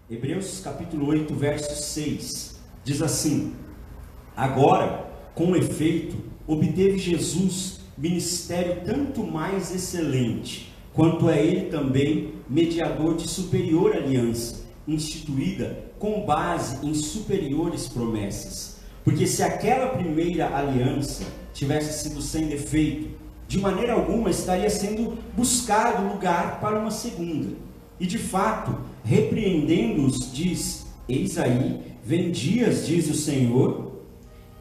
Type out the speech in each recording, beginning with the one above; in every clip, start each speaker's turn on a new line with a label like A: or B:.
A: Hebreus capítulo 8, verso 6, diz assim: agora, com efeito, obteve Jesus ministério tanto mais excelente, quanto é ele também mediador de superior aliança, instituída com base em superiores promessas. Porque se aquela primeira aliança tivesse sido sem defeito, de maneira alguma estaria sendo buscado lugar para uma segunda. E de fato, repreendendo-os, diz: eis aí, vem dias, diz o Senhor,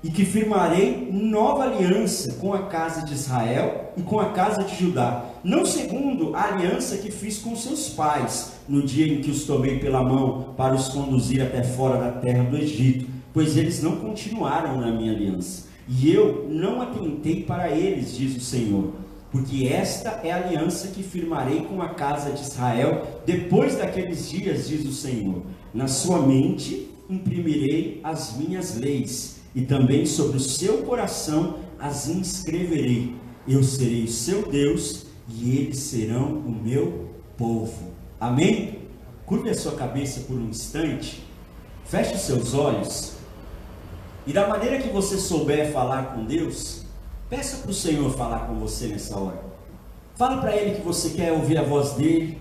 A: e que firmarei nova aliança com a casa de Israel e com a casa de Judá, não segundo a aliança que fiz com seus pais, no dia em que os tomei pela mão para os conduzir até fora da terra do Egito, pois eles não continuaram na minha aliança, e eu não atentei para eles, diz o Senhor. Porque esta é a aliança que firmarei com a casa de Israel depois daqueles dias, diz o Senhor. Na sua mente imprimirei as minhas leis, e também sobre o seu coração as inscreverei. Eu serei o seu Deus, e eles serão o meu povo. Amém? Curve a sua cabeça por um instante, feche os seus olhos, e da maneira que você souber falar com Deus, peça para o Senhor falar com você nessa hora. Fala para Ele que você quer ouvir a voz dEle.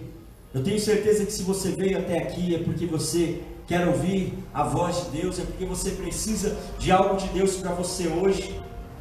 A: Eu tenho certeza que se você veio até aqui é porque você quer ouvir a voz de Deus, é porque você precisa de algo de Deus para você hoje.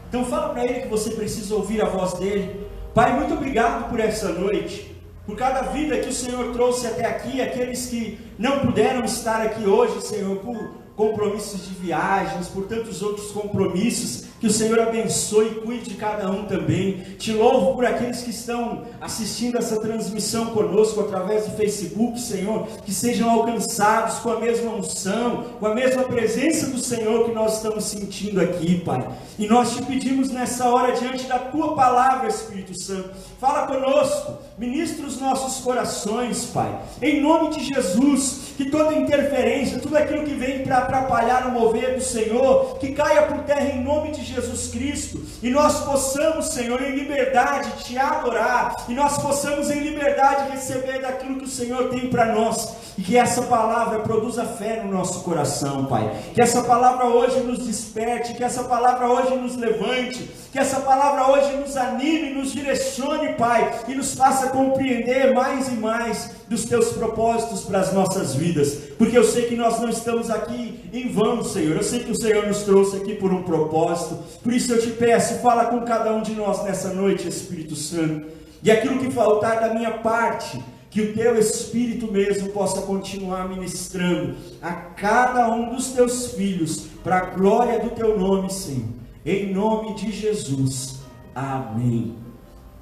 A: Então fala para Ele que você precisa ouvir a voz dEle. Pai, muito obrigado por essa noite, por cada vida que o Senhor trouxe até aqui, aqueles que não puderam estar aqui hoje, Senhor, por compromissos de viagens, por tantos outros compromissos. Que o Senhor abençoe e cuide de cada um também. Te louvo por aqueles que estão assistindo essa transmissão conosco através do Facebook, Senhor, que sejam alcançados com a mesma unção, com a mesma presença do Senhor que nós estamos sentindo aqui, Pai. E nós te pedimos nessa hora, diante da Tua palavra, Espírito Santo, fala conosco, ministra os nossos corações, Pai, em nome de Jesus. Que toda interferência, tudo aquilo que vem para atrapalhar o mover do Senhor, que caia por terra em nome de Jesus Cristo, e nós possamos, Senhor, em liberdade te adorar, e nós possamos em liberdade receber daquilo que o Senhor tem para nós, e que essa palavra produza fé no nosso coração, Pai. Que essa palavra hoje nos desperte, que essa palavra hoje nos levante, que essa palavra hoje nos anime, nos direcione, Pai, e nos faça compreender mais e mais dos Teus propósitos para as nossas vidas, porque eu sei que nós não estamos aqui em vão, Senhor. Eu sei que o Senhor nos trouxe aqui por um propósito. Por isso eu te peço, fala com cada um de nós nessa noite, Espírito Santo, e aquilo que faltar da minha parte, que o Teu Espírito mesmo possa continuar ministrando a cada um dos Teus filhos, para a glória do Teu nome, Senhor, em nome de Jesus. Amém.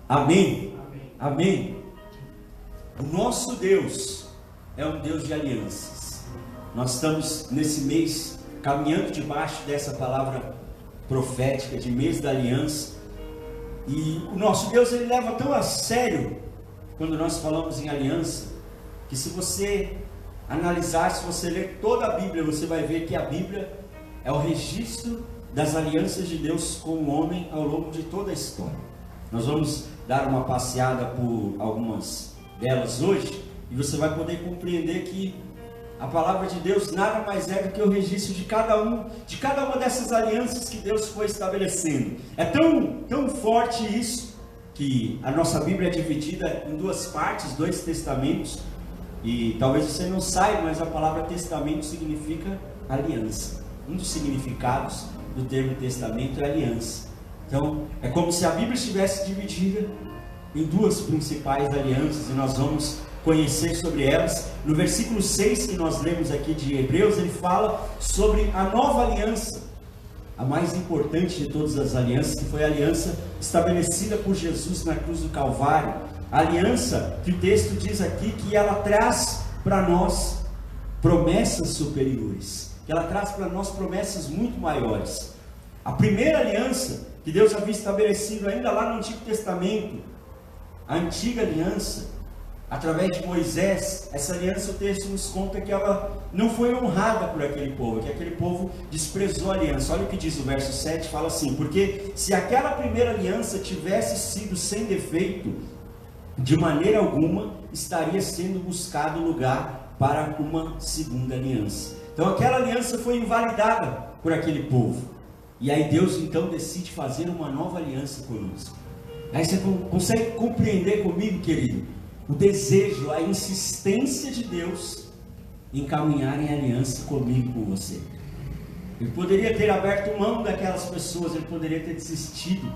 A: Amém. Amém. O nosso Deus é um Deus de alianças. Nós estamos nesse mês caminhando debaixo dessa palavra profética de mês da aliança, e o nosso Deus, ele leva tão a sério quando nós falamos em aliança, que se você analisar, se você ler toda a Bíblia, você vai ver que a Bíblia é o registro das alianças de Deus com o homem ao longo de toda a história. Nós vamos dar uma passeada por algumas delas hoje, e você vai poder compreender que a palavra de Deus nada mais é do que o registro de cada uma dessas alianças que Deus foi estabelecendo. É tão forte isso, que a nossa Bíblia é dividida em duas partes, dois testamentos, e talvez você não saiba, mas a palavra testamento significa aliança. Um dos significados do termo testamento é aliança. Então, é como se a Bíblia estivesse dividida em duas principais alianças, e nós vamos conhecer sobre elas. No versículo 6 que nós lemos aqui de Hebreus, ele fala sobre a nova aliança, a mais importante de todas as alianças, que foi a aliança estabelecida por Jesus na cruz do Calvário. A aliança que o texto diz aqui que ela traz para nós promessas superiores, que ela traz para nós promessas muito maiores. A primeira aliança que Deus havia estabelecido ainda lá no Antigo Testamento, a antiga aliança, através de Moisés, essa aliança, o texto nos conta que ela não foi honrada por aquele povo, que aquele povo desprezou a aliança. Olha o que diz o verso 7, fala assim: porque se aquela primeira aliança tivesse sido sem defeito, de maneira alguma estaria sendo buscado lugar para uma segunda aliança. Então aquela aliança foi invalidada por aquele povo. E aí Deus então decide fazer uma nova aliança conosco. Aí você consegue compreender comigo, querido, o desejo, a insistência de Deus em caminhar em aliança comigo, com você. Ele poderia ter aberto mão daquelas pessoas, ele poderia ter desistido.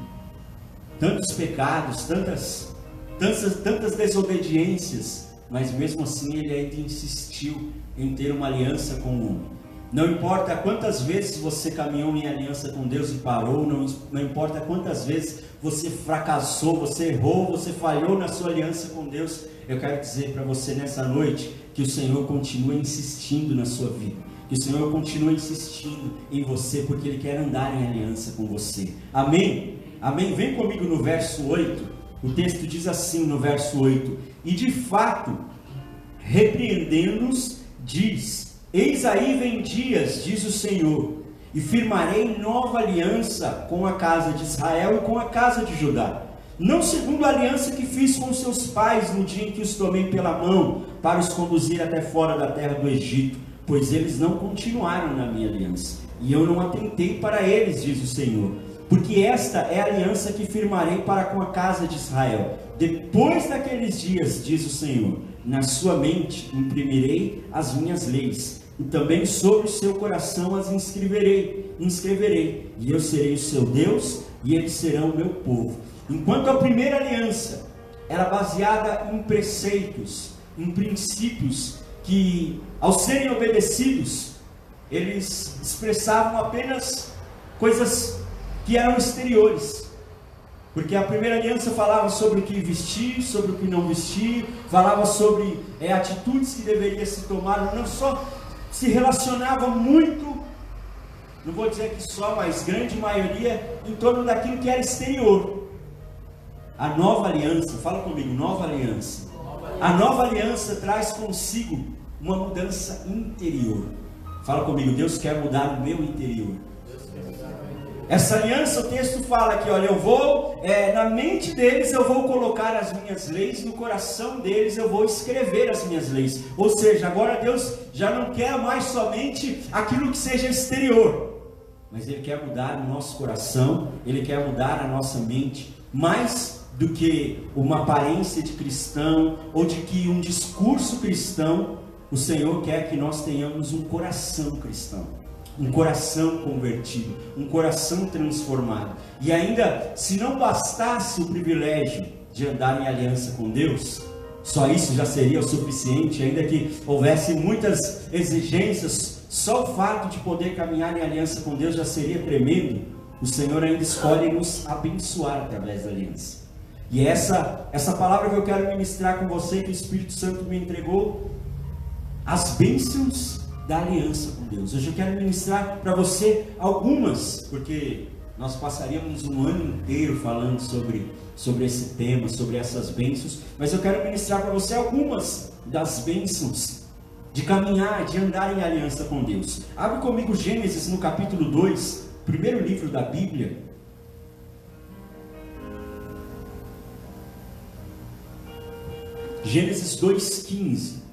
A: Tantos pecados, tantas desobediências, mas mesmo assim ele ainda insistiu em ter uma aliança com o homem. Não importa quantas vezes você caminhou em aliança com Deus e parou, não importa quantas vezes você fracassou, você errou, você falhou na sua aliança com Deus, eu quero dizer para você nessa noite que o Senhor continua insistindo na sua vida, que o Senhor continua insistindo em você, porque Ele quer andar em aliança com você. Amém? Amém? Vem comigo no verso 8, o texto diz assim no verso 8: e de fato, repreendendo-os, diz: eis aí vem dias, diz o Senhor, e firmarei nova aliança com a casa de Israel e com a casa de Judá, não segundo a aliança que fiz com seus pais no dia em que os tomei pela mão para os conduzir até fora da terra do Egito, pois eles não continuaram na minha aliança, e eu não atentei para eles, diz o Senhor, porque esta é a aliança que firmarei para com a casa de Israel. Depois daqueles dias, diz o Senhor, na sua mente imprimirei as minhas leis, e também sobre o seu coração as inscreverei, e eu serei o seu Deus, e eles serão o meu povo. Enquanto a primeira aliança era baseada em preceitos, em princípios que, ao serem obedecidos, eles expressavam apenas coisas que eram exteriores, porque a primeira aliança falava sobre o que vestir, sobre o que não vestir, falava sobre atitudes que deveria se tomar, não só se relacionava muito, não vou dizer que só, mas grande maioria, em torno daquilo que era exterior. A nova aliança, fala comigo, nova aliança. A nova aliança traz consigo uma mudança interior. Fala comigo, Deus quer mudar o meu interior. Essa aliança, o texto fala aqui, olha, eu vou, na mente deles eu vou colocar as minhas leis, no coração deles eu vou escrever as minhas leis. Ou seja, agora Deus já não quer mais somente aquilo que seja exterior, mas Ele quer mudar o nosso coração, Ele quer mudar a nossa mente, mais do que uma aparência de cristão, ou de que um discurso cristão. O Senhor quer que nós tenhamos um coração cristão, um coração convertido, um coração transformado. E ainda, se não bastasse o privilégio de andar em aliança com Deus, só isso já seria o suficiente, ainda que houvesse muitas exigências, só o fato de poder caminhar em aliança com Deus já seria tremendo. O Senhor ainda escolhe nos abençoar através da aliança. E essa palavra que eu quero ministrar com você, que o Espírito Santo me entregou, as bênçãos da aliança com Deus. Hoje eu quero ministrar para você algumas, porque nós passaríamos um ano inteiro falando sobre esse tema, sobre essas bênçãos, mas eu quero ministrar para você algumas das bênçãos de caminhar, de andar em aliança com Deus. Abre comigo Gênesis no capítulo 2, primeiro livro da Bíblia. Gênesis 2,15.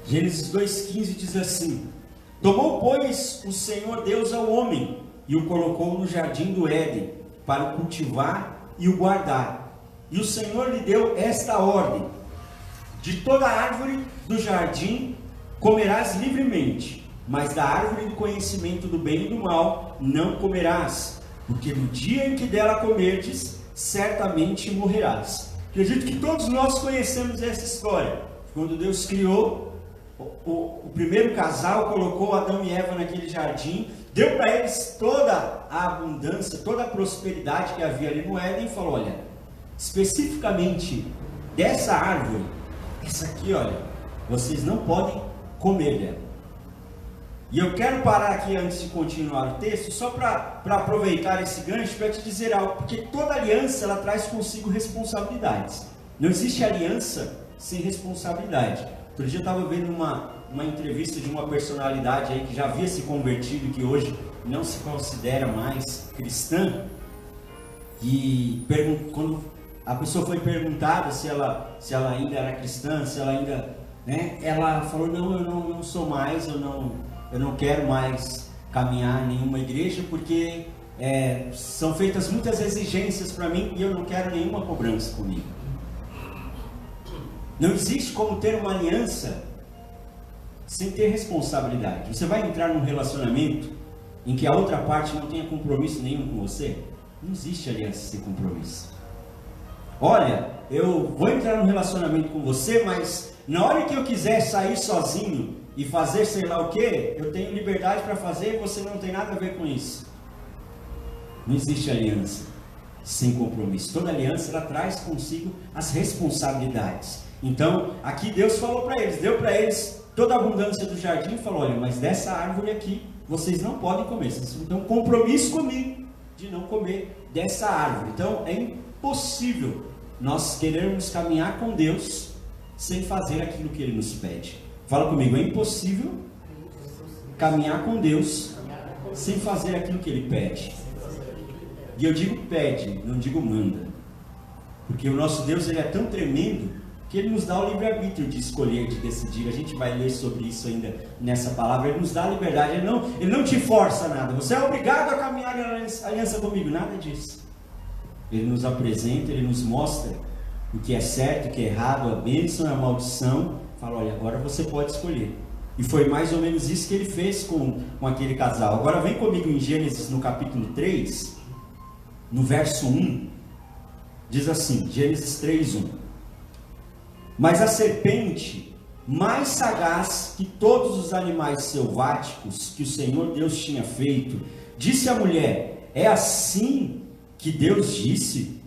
A: Gênesis 2,15 diz assim: tomou, pois, o Senhor Deus ao homem, e o colocou no jardim do Éden, para o cultivar e o guardar. E o Senhor lhe deu esta ordem: de toda árvore do jardim comerás livremente, mas da árvore do conhecimento do bem e do mal não comerás, porque no dia em que dela comerdes, certamente morrerás. Acredito que todos nós conhecemos essa história. Quando Deus criou o primeiro casal, colocou Adão e Eva naquele jardim, deu para eles toda a abundância, toda a prosperidade que havia ali no Éden, e falou: olha, especificamente dessa árvore, essa aqui, olha, vocês não podem comer dela. E eu quero parar aqui antes de continuar o texto, só para aproveitar esse gancho, para te dizer algo, porque toda aliança ela traz consigo responsabilidades. Não existe aliança sem responsabilidade. Outro dia eu estava vendo uma entrevista de uma personalidade aí que já havia se convertido e que hoje não se considera mais cristã, e quando a pessoa foi perguntada se ela ainda era cristã, se ela ainda, né? Ela falou, não, eu não sou mais, eu não quero mais caminhar em nenhuma igreja, porque são feitas muitas exigências para mim e eu não quero nenhuma cobrança comigo. Não existe como ter uma aliança sem ter responsabilidade. Você vai entrar num relacionamento em que a outra parte não tenha compromisso nenhum com você? Não existe aliança sem compromisso. Olha, eu vou entrar num relacionamento com você, mas na hora que eu quiser sair sozinho e fazer sei lá o que, eu tenho liberdade para fazer e você não tem nada a ver com isso. Não existe aliança sem compromisso. Toda aliança, ela traz consigo as responsabilidades. Então, aqui Deus falou para eles, deu para eles toda a abundância do jardim e falou, olha, mas dessa árvore aqui, vocês não podem comer. Vocês têm um compromisso comigo de não comer dessa árvore. Então, é impossível nós querermos caminhar com Deus sem fazer aquilo que Ele nos pede. Fala comigo, é impossível caminhar com Deus sem fazer aquilo que Ele pede. E eu digo pede, não digo manda. Porque o nosso Deus, Ele é tão tremendo que Ele nos dá o livre-arbítrio de escolher, de decidir. A gente vai ler sobre isso ainda nessa palavra. Ele nos dá a liberdade, Ele não te força nada. Você é obrigado a caminhar em aliança comigo, nada disso. Ele nos apresenta, Ele nos mostra o que é certo, o que é errado, a bênção e a maldição. Fala, olha, agora você pode escolher. E foi mais ou menos isso que Ele fez com aquele casal. Agora vem comigo em Gênesis, no capítulo 3, no verso 1. Diz assim, Gênesis 3, 1. Mas a serpente, mais sagaz que todos os animais selváticos que o Senhor Deus tinha feito, disse à mulher, é assim que Deus disse,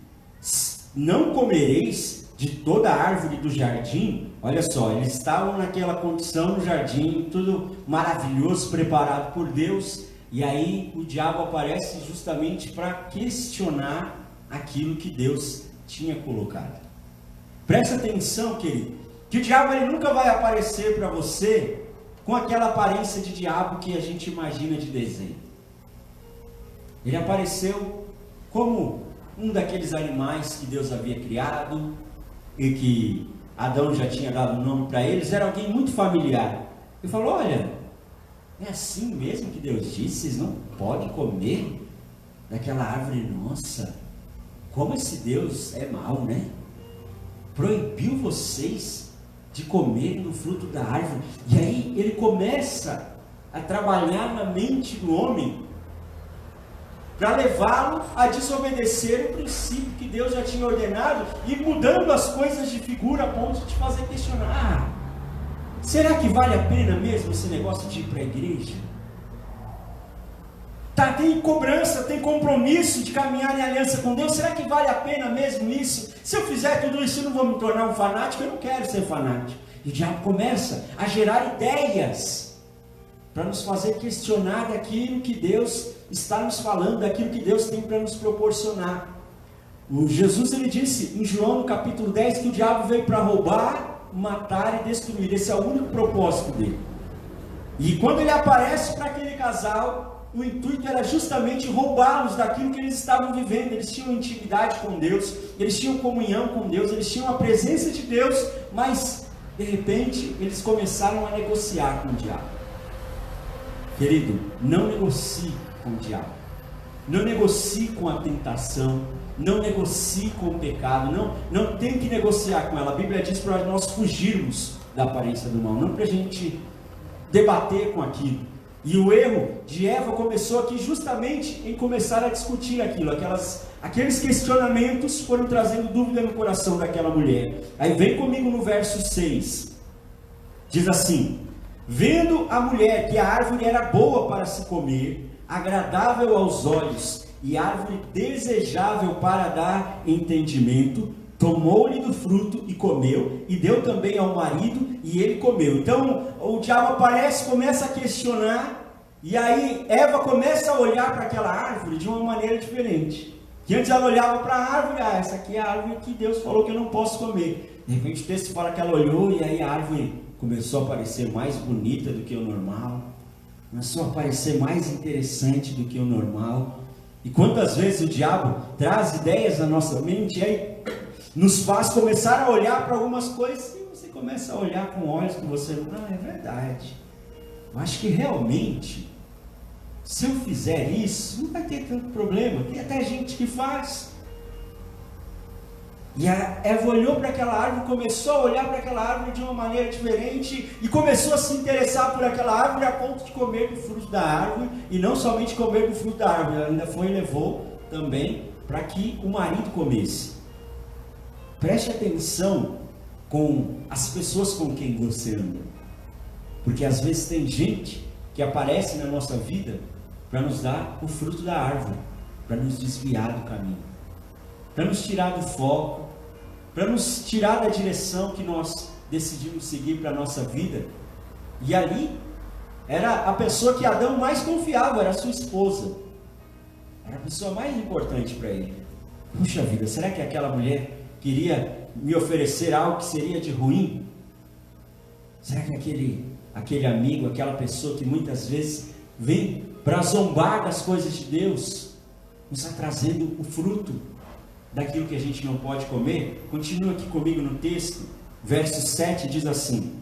A: não comereis de toda a árvore do jardim? Olha só, eles estavam naquela condição no jardim, tudo maravilhoso, preparado por Deus, e aí o diabo aparece justamente para questionar aquilo que Deus tinha colocado. Presta atenção, querido, que o diabo ele nunca vai aparecer para você com aquela aparência de diabo que a gente imagina de desenho. Ele apareceu como um daqueles animais que Deus havia criado e que Adão já tinha dado nome para eles. Era alguém muito familiar. Ele falou, olha, é assim mesmo que Deus disse, vocês não podem comer daquela árvore. Nossa, como esse Deus é mau, né? Proibiu vocês de comerem do fruto da árvore. E aí ele começa a trabalhar na mente do homem para levá-lo a desobedecer o princípio que Deus já tinha ordenado e mudando as coisas de figura a ponto de fazer questionar, será que vale a pena mesmo esse negócio de ir para a igreja? Tem cobrança, tem compromisso de caminhar em aliança com Deus, será que vale a pena mesmo isso? Se eu fizer tudo isso, eu não vou me tornar um fanático? Eu não quero ser fanático. E o diabo começa a gerar ideias para nos fazer questionar daquilo que Deus está nos falando, daquilo que Deus tem para nos proporcionar. O Jesus, ele disse em João no capítulo 10 que o diabo veio para roubar, matar e destruir. Esse é o único propósito dele. E quando ele aparece para aquele casal, o intuito era justamente roubá-los daquilo que eles estavam vivendo. Eles tinham intimidade com Deus, eles tinham comunhão com Deus, eles tinham a presença de Deus, mas de repente eles começaram a negociar com o diabo. Querido, não negocie com o diabo, não negocie com a tentação, não negocie com o pecado, não tem que negociar com ela. A Bíblia diz para nós fugirmos da aparência do mal, não para a gente debater com aquilo. E o erro de Eva começou aqui justamente em começar a discutir aquilo, aqueles questionamentos foram trazendo dúvida no coração daquela mulher. Aí vem comigo no verso 6, diz assim, vendo a mulher que a árvore era boa para se comer, agradável aos olhos e árvore desejável para dar entendimento, tomou-lhe do fruto e comeu, e deu também ao marido, e ele comeu. Então o diabo aparece, começa a questionar, e aí Eva começa a olhar para aquela árvore de uma maneira diferente. Que antes ela olhava para a árvore, essa aqui é a árvore que Deus falou que eu não posso comer. De repente o texto fala que ela olhou, e aí a árvore começou a parecer mais bonita do que o normal, começou a parecer mais interessante do que o normal. E quantas vezes o diabo traz ideias na nossa mente, e aí nos faz começar a olhar para algumas coisas e você começa a olhar com olhos que você não, é verdade. Eu acho que realmente, se eu fizer isso, não vai ter tanto problema. Tem até gente que faz. E a Eva olhou para aquela árvore, começou a olhar para aquela árvore de uma maneira diferente e começou a se interessar por aquela árvore a ponto de comer do fruto da árvore, e não somente comer do fruto da árvore, ela ainda foi e levou também para que o marido comesse. Preste atenção com as pessoas com quem você anda, porque às vezes tem gente que aparece na nossa vida para nos dar o fruto da árvore, para nos desviar do caminho, para nos tirar do foco, para nos tirar da direção que nós decidimos seguir para a nossa vida. E ali era a pessoa que Adão mais confiava, era a sua esposa, era a pessoa mais importante para ele. Puxa vida, será que aquela mulher queria me oferecer algo que seria de ruim? Será que aquele amigo, aquela pessoa que muitas vezes vem para zombar das coisas de Deus, nos está trazendo o fruto daquilo que a gente não pode comer? Continua aqui comigo no texto, verso 7 diz assim: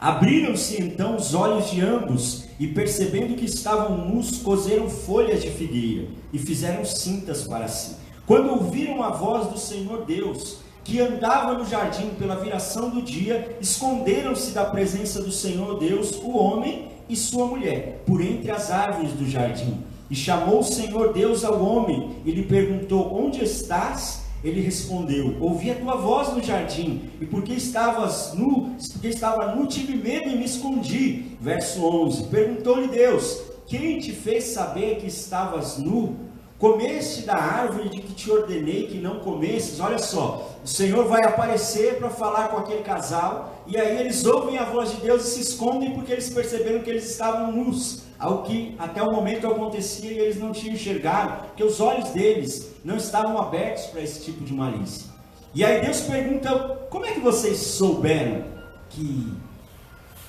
A: abriram-se então os olhos de ambos, e percebendo que estavam nus, coseram folhas de figueira, e fizeram cintas para si. Quando ouviram a voz do Senhor Deus, que andava no jardim pela viração do dia, esconderam-se da presença do Senhor Deus, o homem e sua mulher, por entre as árvores do jardim. E chamou o Senhor Deus ao homem, e lhe perguntou: onde estás? Ele respondeu: ouvi a tua voz no jardim, e porque estava nu, tive medo e me escondi. Verso 11, perguntou-lhe Deus: quem te fez saber que estavas nu? Comeste da árvore de que te ordenei que não comesses? Olha só, o Senhor vai aparecer para falar com aquele casal, e aí eles ouvem a voz de Deus e se escondem porque eles perceberam que eles estavam nus, algo que até o momento acontecia e eles não tinham enxergado, porque os olhos deles não estavam abertos para esse tipo de malícia. E aí Deus pergunta: como é que vocês souberam que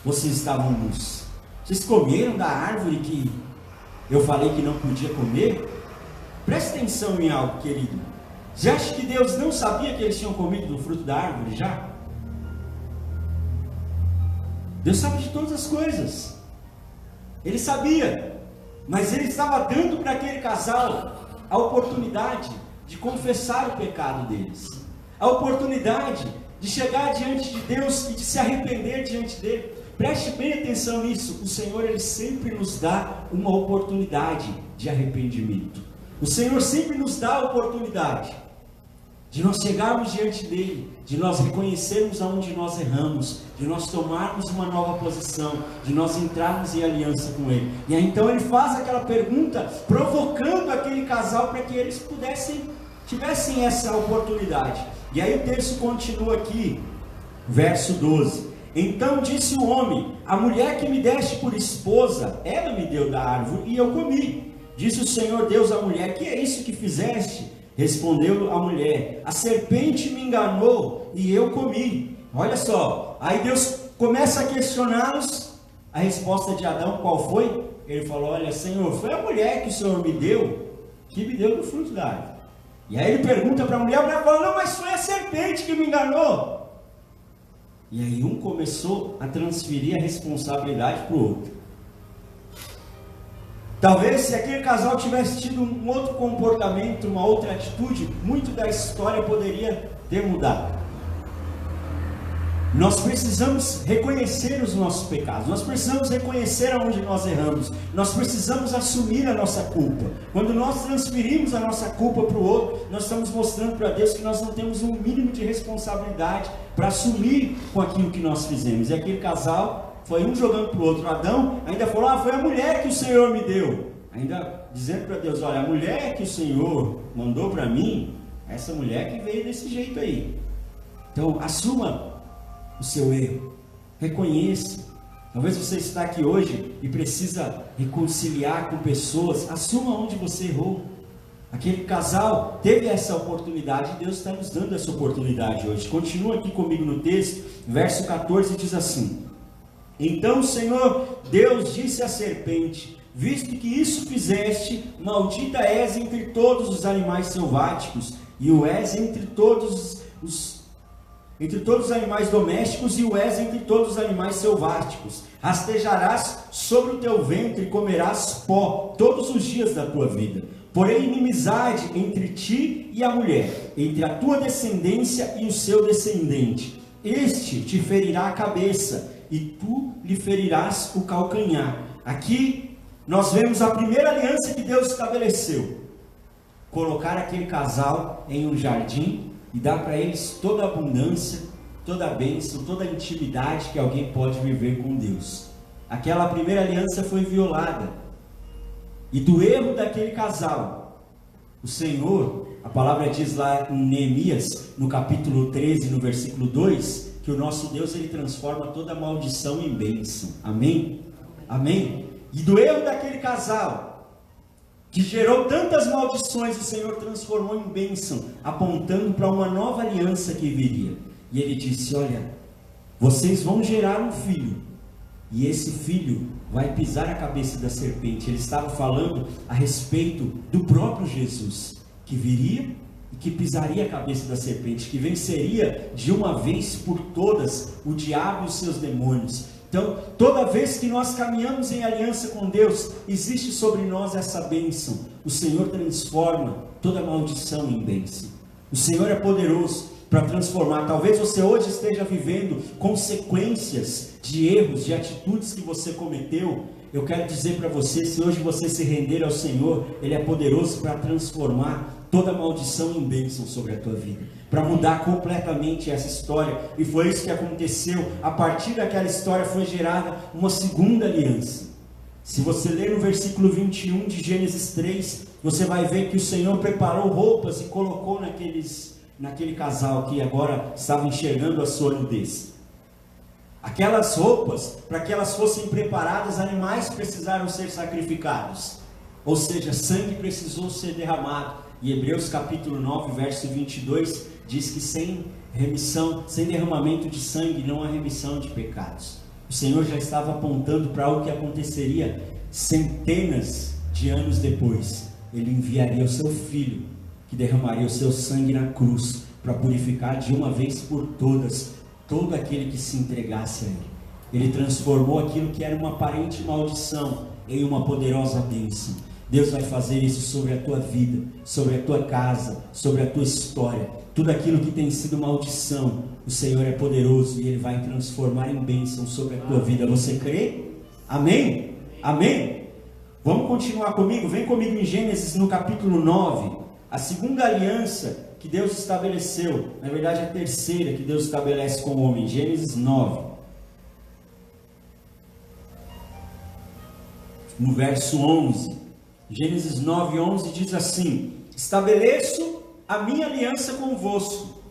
A: vocês estavam nus? Vocês comeram da árvore que eu falei que não podia comer? Preste atenção em algo, querido. Você acha que Deus não sabia que eles tinham comido do fruto da árvore já? Deus sabe de todas as coisas. Ele sabia, mas ele estava dando para aquele casal a oportunidade de confessar o pecado deles, a oportunidade de chegar diante de Deus e de se arrepender diante dele. Preste bem atenção nisso. O Senhor, ele sempre nos dá uma oportunidade de arrependimento. O Senhor sempre nos dá a oportunidade de nós chegarmos diante dele, de nós reconhecermos aonde nós erramos, de nós tomarmos uma nova posição, de nós entrarmos em aliança com ele. E aí então ele faz aquela pergunta, provocando aquele casal para que eles tivessem essa oportunidade. E aí o texto continua aqui, verso 12: então disse o homem: a mulher que me deste por esposa, ela me deu da árvore e eu comi. Disse o Senhor Deus à mulher: que é isso que fizeste? Respondeu a mulher: a serpente me enganou e eu comi. Olha só, aí Deus começa a questioná-los. A resposta de Adão qual foi? Ele falou: olha, Senhor, foi a mulher que o Senhor me deu, que me deu do fruto da árvore. E aí ele pergunta para a mulher fala: não, mas foi a serpente que me enganou. E aí um começou a transferir a responsabilidade para o outro. Talvez se aquele casal tivesse tido um outro comportamento, uma outra atitude, muito da história poderia ter mudado. Nós precisamos reconhecer os nossos pecados, nós precisamos reconhecer aonde nós erramos, nós precisamos assumir a nossa culpa. Quando nós transferimos a nossa culpa para o outro, nós estamos mostrando para Deus que nós não temos um mínimo de responsabilidade para assumir com aquilo que nós fizemos. E aquele casal foi um jogando para o outro. Adão ainda falou: foi a mulher que o Senhor me deu, ainda dizendo para Deus: olha, a mulher que o Senhor mandou para mim, essa mulher que veio desse jeito aí. Então assuma o seu erro, reconheça. Talvez você está aqui hoje e precisa reconciliar com pessoas. Assuma onde você errou. Aquele casal teve essa oportunidade e Deus está nos dando essa oportunidade hoje. Continua aqui comigo no texto, verso 14 diz assim: então o Senhor Deus disse à serpente: visto que isso fizeste, maldita és entre todos os animais selváticos, e o és entre todos os animais domésticos, e o és entre todos os animais selváticos. Rastejarás sobre o teu ventre e comerás pó todos os dias da tua vida. Porém, inimizade entre ti e a mulher, entre a tua descendência e o seu descendente. Este te ferirá a cabeça, e tu lhe ferirás o calcanhar. Aqui nós vemos a primeira aliança que Deus estabeleceu: colocar aquele casal em um jardim e dar para eles toda a abundância, toda a bênção, toda a intimidade que alguém pode viver com Deus. Aquela primeira aliança foi violada, e do erro daquele casal, o Senhor, a palavra diz lá em Neemias, no capítulo 13, no versículo 2, que o nosso Deus, ele transforma toda maldição em bênção. Amém? Amém? E do erro daquele casal, que gerou tantas maldições, o Senhor transformou em bênção, apontando para uma nova aliança que viria. E ele disse: olha, vocês vão gerar um filho, e esse filho vai pisar a cabeça da serpente. Ele estava falando a respeito do próprio Jesus, que viria e que pisaria a cabeça da serpente, que venceria de uma vez por todas o diabo e os seus demônios. Então, toda vez que nós caminhamos em aliança com Deus, existe sobre nós essa bênção. O Senhor transforma toda maldição em bênção. O Senhor é poderoso para transformar. Talvez você hoje esteja vivendo consequências de erros, de atitudes que você cometeu. Eu quero dizer para você, se hoje você se render ao Senhor, Ele é poderoso para transformar toda maldição em bênção sobre a tua vida, para mudar completamente essa história. E foi isso que aconteceu. A partir daquela história foi gerada uma segunda aliança. Se você ler no versículo 21 de Gênesis 3, você vai ver que o Senhor preparou roupas e colocou naquele casal que agora estava enxergando a sua nudez. Aquelas roupas, para que elas fossem preparadas, animais precisaram ser sacrificados, ou seja, sangue precisou ser derramado. E Hebreus capítulo 9, verso 22, diz que sem remissão, sem derramamento de sangue, não há remissão de pecados. O Senhor já estava apontando para algo que aconteceria centenas de anos depois. Ele enviaria o seu Filho, que derramaria o seu sangue na cruz, para purificar de uma vez por todas todo aquele que se entregasse a Ele. Ele transformou aquilo que era uma aparente maldição em uma poderosa bênção. Deus vai fazer isso sobre a tua vida, sobre a tua casa, sobre a tua história. Tudo aquilo que tem sido maldição, o Senhor é poderoso e Ele vai transformar em bênção sobre a tua vida. Você crê? Amém? Amém? Vamos continuar comigo? Vem comigo em Gênesis no capítulo 9. A segunda aliança que Deus estabeleceu, na verdade a terceira que Deus estabelece com o homem. Gênesis 9. No verso 11. Gênesis 9, 11 diz assim: estabeleço a minha aliança convosco,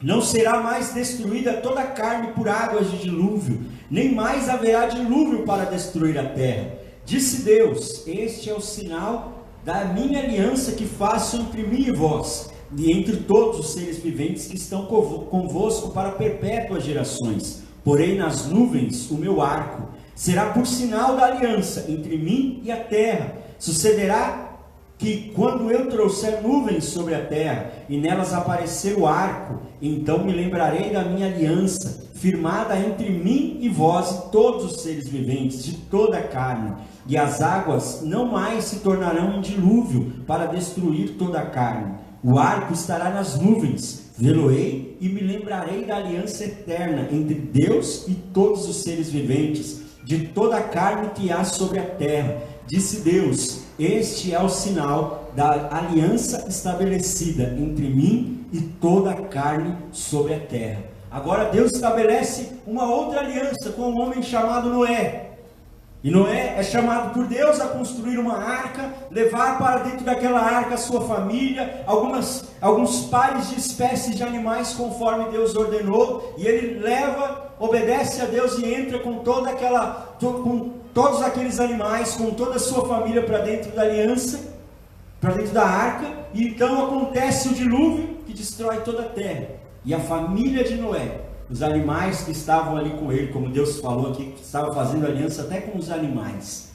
A: não será mais destruída toda a carne por águas de dilúvio, nem mais haverá dilúvio para destruir a terra. Disse Deus: este é o sinal da minha aliança que faço entre mim e vós, e entre todos os seres viventes que estão convosco para perpétuas gerações. Porém nas nuvens o meu arco será por sinal da aliança entre mim e a terra. Sucederá que quando eu trouxer nuvens sobre a terra e nelas aparecer o arco, então me lembrarei da minha aliança, firmada entre mim e vós e todos os seres viventes, de toda a carne. E as águas não mais se tornarão um dilúvio para destruir toda a carne. O arco estará nas nuvens, vê-lo-ei e me lembrarei da aliança eterna entre Deus e todos os seres viventes, de toda a carne que há sobre a terra. Disse Deus: este é o sinal da aliança estabelecida entre mim e toda a carne sobre a terra. Agora Deus estabelece uma outra aliança com um homem chamado Noé. E Noé é chamado por Deus a construir uma arca, levar para dentro daquela arca a sua família, alguns pares de espécies de animais conforme Deus ordenou, e ele leva, obedece a Deus e entra com todos aqueles animais, com toda a sua família para dentro da aliança, para dentro da arca, e então acontece o dilúvio que destrói toda a terra. E a família de Noé, os animais que estavam ali com ele, como Deus falou aqui, que estava fazendo aliança até com os animais,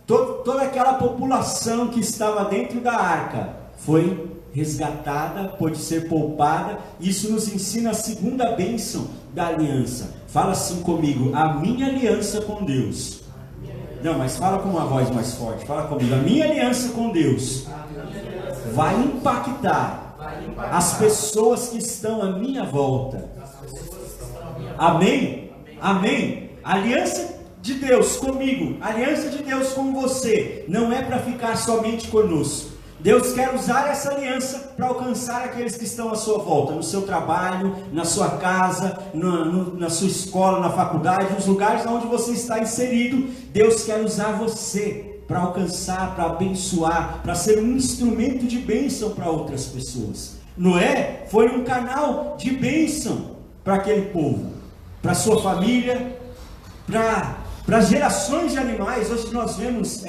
A: toda aquela população que estava dentro da arca foi resgatada, pode ser poupada. Isso nos ensina a segunda bênção da aliança. Fala assim comigo: a minha aliança com Deus. Não, mas fala com uma voz mais forte. Fala comigo: a minha aliança com Deus vai impactar as pessoas que estão à minha volta. Amém? Amém? A aliança de Deus comigo, a aliança de Deus com você, não é para ficar somente conosco. Deus quer usar essa aliança para alcançar aqueles que estão à sua volta, no seu trabalho, na sua casa, na sua escola, na faculdade, nos lugares onde você está inserido. Deus quer usar você para alcançar, para abençoar, para ser um instrumento de bênção para outras pessoas. Noé foi um canal de bênção para aquele povo, para sua família, para gerações de animais. Hoje nós vemos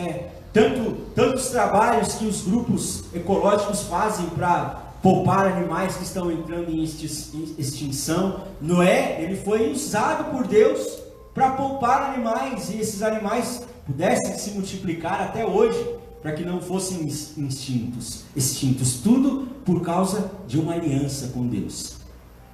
A: tantos trabalhos que os grupos ecológicos fazem para poupar animais que estão entrando em extinção. Noé, ele foi usado por Deus para poupar animais, e esses animais pudessem se multiplicar até hoje, para que não fossem extintos, tudo por causa de uma aliança com Deus.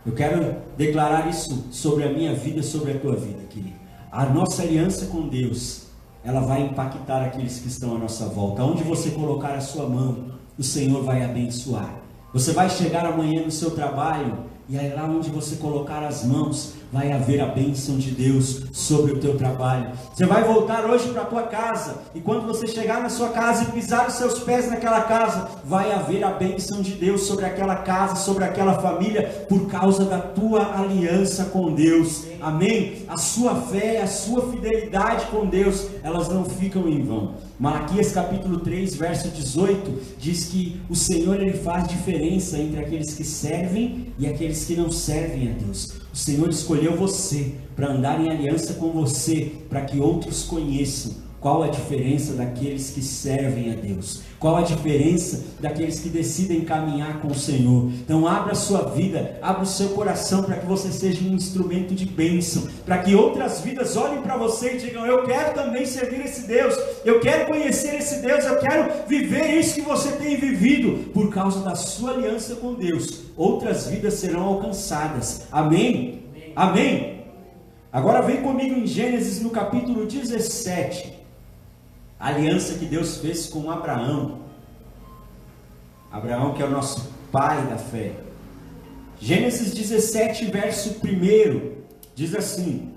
A: Eu quero declarar isso sobre a minha vida, sobre a tua vida, querido. A nossa aliança com Deus, ela vai impactar aqueles que estão à nossa volta. Onde você colocar a sua mão, o Senhor vai abençoar. Você vai chegar amanhã no seu trabalho, e aí lá onde você colocar as mãos, vai haver a bênção de Deus sobre o teu trabalho. Você vai voltar hoje para a tua casa, e quando você chegar na sua casa e pisar os seus pés naquela casa, vai haver a bênção de Deus sobre aquela casa, sobre aquela família, por causa da tua aliança com Deus. Amém? A sua fé, a sua fidelidade com Deus, elas não ficam em vão. Malaquias capítulo 3, verso 18, diz que o Senhor, ele faz diferença entre aqueles que servem e aqueles que não servem a Deus. O Senhor escolheu você para andar em aliança com você, para que outros conheçam qual a diferença daqueles que servem a Deus, qual a diferença daqueles que decidem caminhar com o Senhor. Então abra a sua vida, abra o seu coração, para que você seja um instrumento de bênção, para que outras vidas olhem para você e digam: eu quero também servir esse Deus, eu quero conhecer esse Deus, eu quero viver isso que você tem vivido. Por causa da sua aliança com Deus, outras vidas serão alcançadas. Amém? Amém? Agora vem comigo em Gênesis no capítulo 17. A aliança que Deus fez com Abraão. Abraão, que é o nosso pai da fé. Gênesis 17, verso 1, diz assim: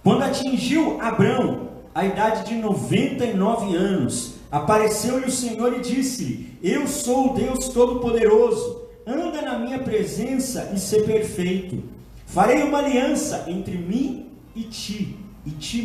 A: quando atingiu Abrão a idade de 99 anos, apareceu-lhe o Senhor e disse-lhe: eu sou o Deus Todo-Poderoso, anda na minha presença e ser perfeito. Farei uma aliança entre mim e te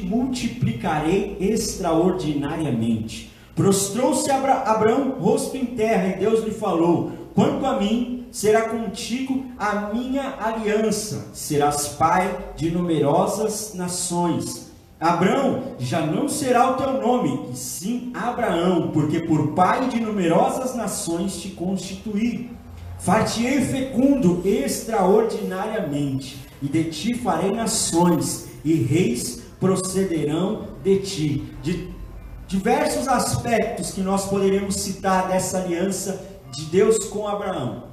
A: multiplicarei extraordinariamente. Prostrou-se Abraão rosto em terra, e Deus lhe falou: quanto a mim, será contigo a minha aliança, serás pai de numerosas nações. Abrão já não será o teu nome, e sim Abraão, porque por pai de numerosas nações te constituí. Far-te-ei fecundo extraordinariamente, e de ti farei nações, e reis procederão de ti. De diversos aspectos que nós poderíamos citar dessa aliança de Deus com Abraão.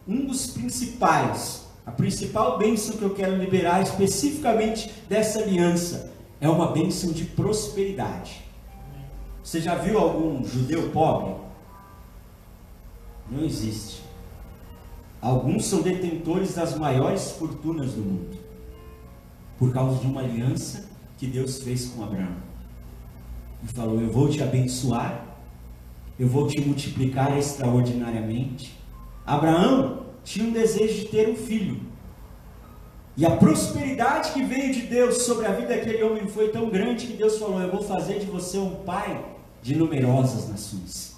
A: Um dos principais, a principal bênção que eu quero liberar especificamente dessa aliança, é uma bênção de prosperidade. Você já viu algum judeu pobre? Não existe. Alguns são detentores das maiores fortunas do mundo, por causa de uma aliança que Deus fez com Abraão. Ele falou: eu vou te abençoar, eu vou te multiplicar extraordinariamente. Abraão tinha um desejo de ter um filho, e a prosperidade que veio de Deus sobre a vida daquele homem foi tão grande que Deus falou: eu vou fazer de você um pai de numerosas nações.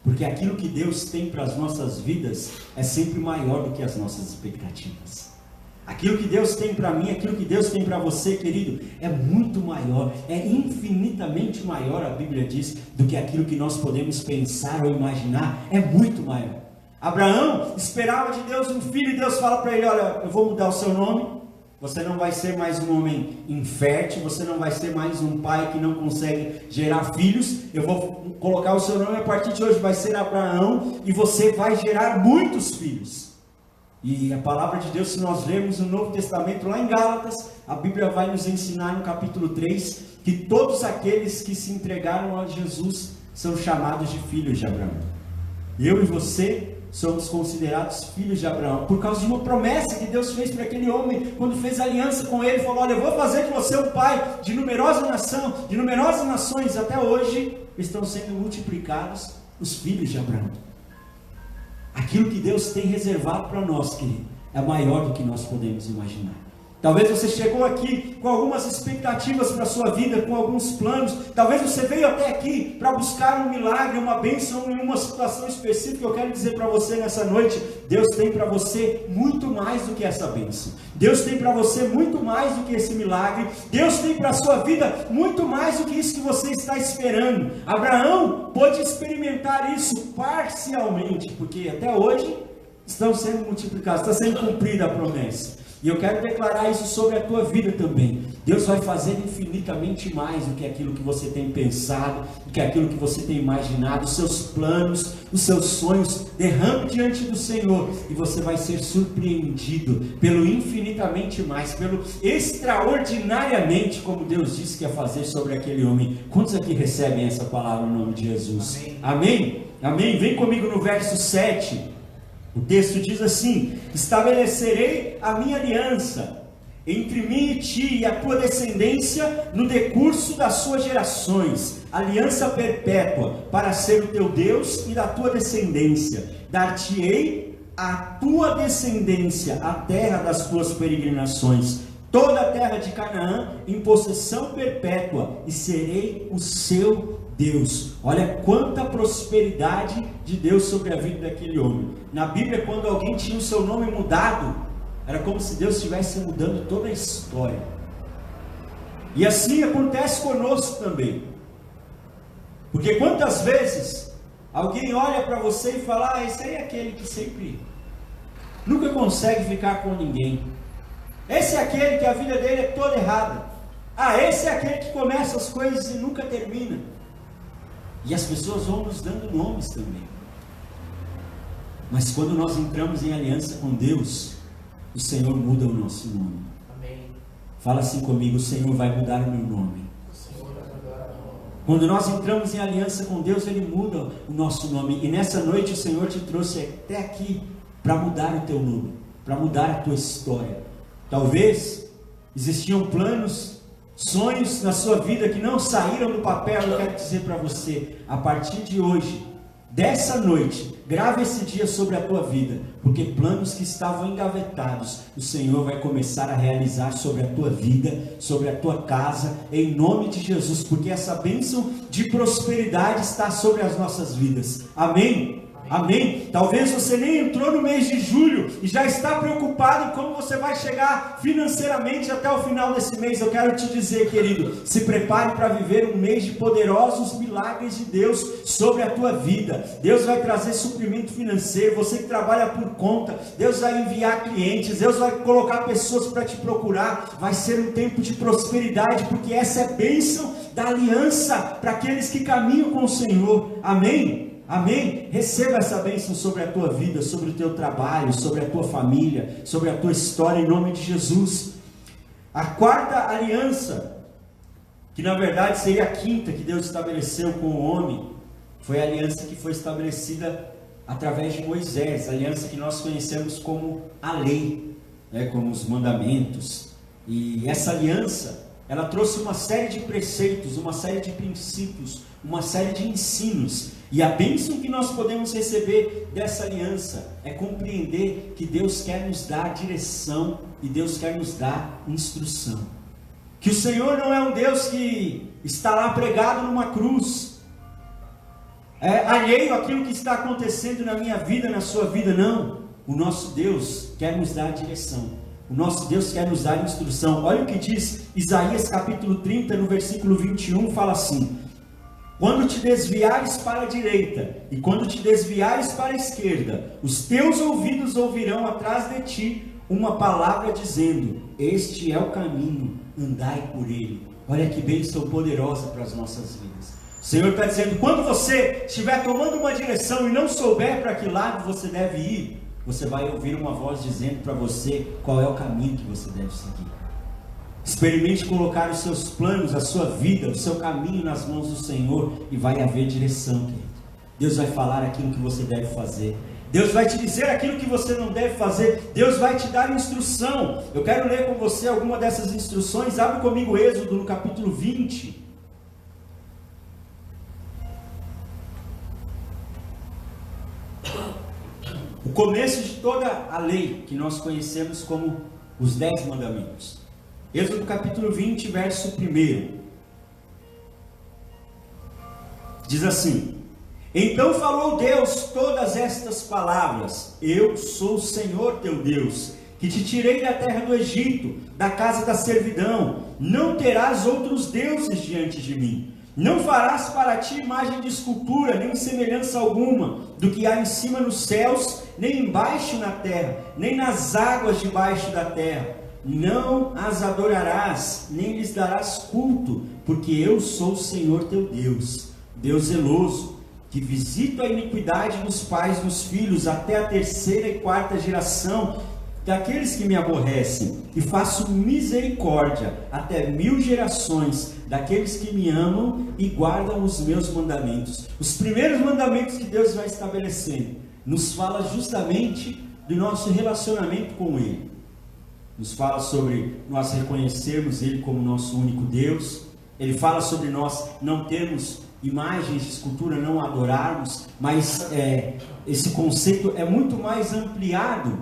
A: Porque aquilo que Deus tem para as nossas vidas é sempre maior do que as nossas expectativas. Aquilo que Deus tem para mim, aquilo que Deus tem para você, querido, é muito maior, é infinitamente maior, a Bíblia diz, do que aquilo que nós podemos pensar ou imaginar. É muito maior. Abraão esperava de Deus um filho, e Deus fala para ele: olha, eu vou mudar o seu nome, Você não vai ser mais um homem infértil, você não vai ser mais um pai que não consegue gerar filhos. Eu vou colocar o seu nome a partir de hoje, vai ser Abraão, e você vai gerar muitos filhos. E a palavra de Deus, se nós lermos no Novo Testamento, lá em Gálatas, a Bíblia vai nos ensinar no capítulo 3, que todos aqueles que se entregaram a Jesus são chamados de filhos de Abraão. Eu e você somos considerados filhos de Abraão, por causa de uma promessa que Deus fez para aquele homem, quando fez aliança com ele, falou: olha, eu vou fazer de você um pai de numerosa nação, de numerosas nações. Até hoje estão sendo multiplicados os filhos de Abraão. Aquilo que Deus tem reservado para nós, querido, é maior do que nós podemos imaginar. Talvez você chegou aqui com algumas expectativas para a sua vida, com alguns planos. Talvez você veio até aqui para buscar um milagre, uma bênção em uma situação específica. Eu quero dizer para você nessa noite: Deus tem para você muito mais do que essa bênção. Deus tem para você muito mais do que esse milagre. Deus tem para a sua vida muito mais do que isso que você está esperando. Abraão pôde experimentar isso parcialmente, porque até hoje estão sendo multiplicados, está sendo cumprida a promessa. E eu quero declarar isso sobre a tua vida também. Deus vai fazer infinitamente mais do que aquilo que você tem pensado, do que aquilo que você tem imaginado. Os seus planos, os seus sonhos, derrame diante do Senhor, e você vai ser surpreendido pelo infinitamente mais, pelo extraordinariamente, como Deus disse que ia fazer sobre aquele homem. Quantos aqui recebem essa palavra no nome de Jesus? Amém? Amém? Vem comigo no verso 7. O texto diz assim: estabelecerei a minha aliança entre mim e ti e a tua descendência no decurso das suas gerações, aliança perpétua, para ser o teu Deus e da tua descendência. Dar-te-ei a tua descendência a terra das tuas peregrinações, toda a terra de Canaã em possessão perpétua, e serei o seu Deus. Olha quanta prosperidade de Deus sobre a vida daquele homem. Na Bíblia, quando alguém tinha o seu nome mudado, era como se Deus estivesse mudando toda a história. E assim acontece conosco também. Porque quantas vezes alguém olha para você e fala: ah, esse aí é aquele que sempre nunca consegue ficar com ninguém. Esse é aquele que a vida dele é toda errada. Ah, esse é aquele que começa as coisas e nunca termina. E as pessoas vão nos dando nomes também. Mas quando nós entramos em aliança com Deus, o Senhor muda o nosso nome. Amém. Fala assim comigo: o Senhor vai mudar o meu nome. Quando nós entramos em aliança com Deus, Ele muda o nosso nome. E nessa noite o Senhor te trouxe até aqui para mudar o teu nome, para mudar a tua história. Talvez existiam planos, sonhos na sua vida que não saíram do papel. Eu quero dizer para você, a partir de hoje, dessa noite, grave esse dia sobre a tua vida, porque planos que estavam engavetados, o Senhor vai começar a realizar sobre a tua vida, sobre a tua casa, em nome de Jesus, porque essa bênção de prosperidade está sobre as nossas vidas. Amém? Amém? Talvez você nem entrou no mês de julho e já está preocupado em como você vai chegar financeiramente até o final desse mês. Eu quero te dizer, querido, se prepare para viver um mês de poderosos milagres de Deus sobre a tua vida. Deus vai trazer suprimento financeiro. Você que trabalha por conta, Deus vai enviar clientes, Deus vai colocar pessoas para te procurar. Vai ser um tempo de prosperidade, porque essa é bênção da aliança para aqueles que caminham com o Senhor. Amém? Amém? Receba essa bênção sobre a tua vida, sobre o teu trabalho, sobre a tua família, sobre a tua história, em nome de Jesus. A quarta aliança, que na verdade seria a quinta que Deus estabeleceu com o homem, foi a aliança que foi estabelecida através de Moisés, a aliança que nós conhecemos como a lei, né, como os mandamentos. E essa aliança, ela trouxe uma série de preceitos, uma série de princípios, uma série de ensinos. E a bênção que nós podemos receber dessa aliança é compreender que Deus quer nos dar direção e Deus quer nos dar instrução. Que o Senhor não é um Deus que está lá pregado numa cruz, alheio àquilo que está acontecendo na minha vida, na sua vida. Não, o nosso Deus quer nos dar direção. O nosso Deus quer nos dar instrução. Olha o que diz Isaías capítulo 30, no versículo 21, fala assim: quando te desviares para a direita e quando te desviares para a esquerda, os teus ouvidos ouvirão atrás de ti uma palavra dizendo: este é o caminho, andai por ele. Olha que bênção poderosa para as nossas vidas. O Senhor está dizendo: quando você estiver tomando uma direção e não souber para que lado você deve ir, você vai ouvir uma voz dizendo para você qual é o caminho que você deve seguir. Experimente colocar os seus planos, a sua vida, o seu caminho nas mãos do Senhor, e vai haver direção, querido. Deus vai falar aquilo que você deve fazer. Deus vai te dizer aquilo que você não deve fazer. Deus vai te dar instrução. Eu quero ler com você alguma dessas instruções. Abre comigo Êxodo no capítulo 20. O começo de toda a lei que nós conhecemos como os 10 mandamentos. Êxodo capítulo 20, verso 1. Diz assim: então falou Deus todas estas palavras: eu sou o Senhor teu Deus, que te tirei da terra do Egito, da casa da servidão. Não terás outros deuses diante de mim. Não farás para ti imagem de escultura, nem semelhança alguma do que há em cima nos céus, nem embaixo na terra, nem nas águas debaixo da terra. Não as adorarás, nem lhes darás culto, porque eu sou o Senhor teu Deus, Deus zeloso, que visito a iniquidade dos pais dos filhos até a 3ª e 4ª geração daqueles que me aborrecem, e faço misericórdia até 1000 gerações daqueles que me amam e guardam os meus mandamentos. Os primeiros mandamentos que Deus vai estabelecendo nos fala justamente do nosso relacionamento com Ele. Nos fala sobre nós reconhecermos Ele como nosso único Deus. Ele fala sobre nós não termos imagens de escultura, não adorarmos, mas esse conceito é muito mais ampliado,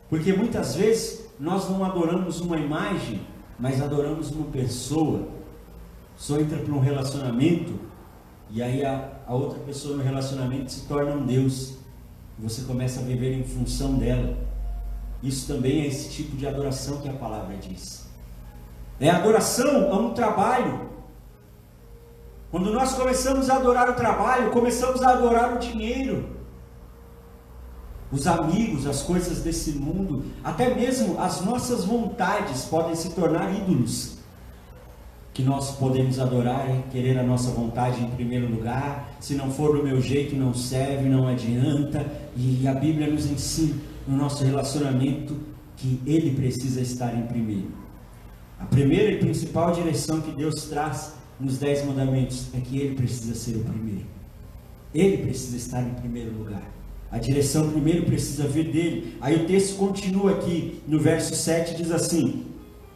A: porque muitas vezes nós não adoramos uma imagem, mas adoramos uma pessoa. Só entra para um relacionamento, e aí a outra pessoa no relacionamento se torna um Deus, e você começa a viver em função dela. Isso também é esse tipo de adoração que a palavra diz. Adoração a um trabalho. Quando nós começamos a adorar o trabalho, começamos a adorar o dinheiro, os amigos, as coisas desse mundo, até mesmo as nossas vontades podem se tornar ídolos, que nós podemos adorar e querer a nossa vontade em primeiro lugar. Se não for do meu jeito, não serve, não adianta. E a Bíblia nos ensina no nosso relacionamento que Ele precisa estar em primeiro. A primeira e principal direção que Deus traz nos 10 mandamentos é que Ele precisa ser o primeiro. Ele precisa estar em primeiro lugar. A direção primeiro precisa vir dele. Aí o texto continua aqui no verso 7, diz assim: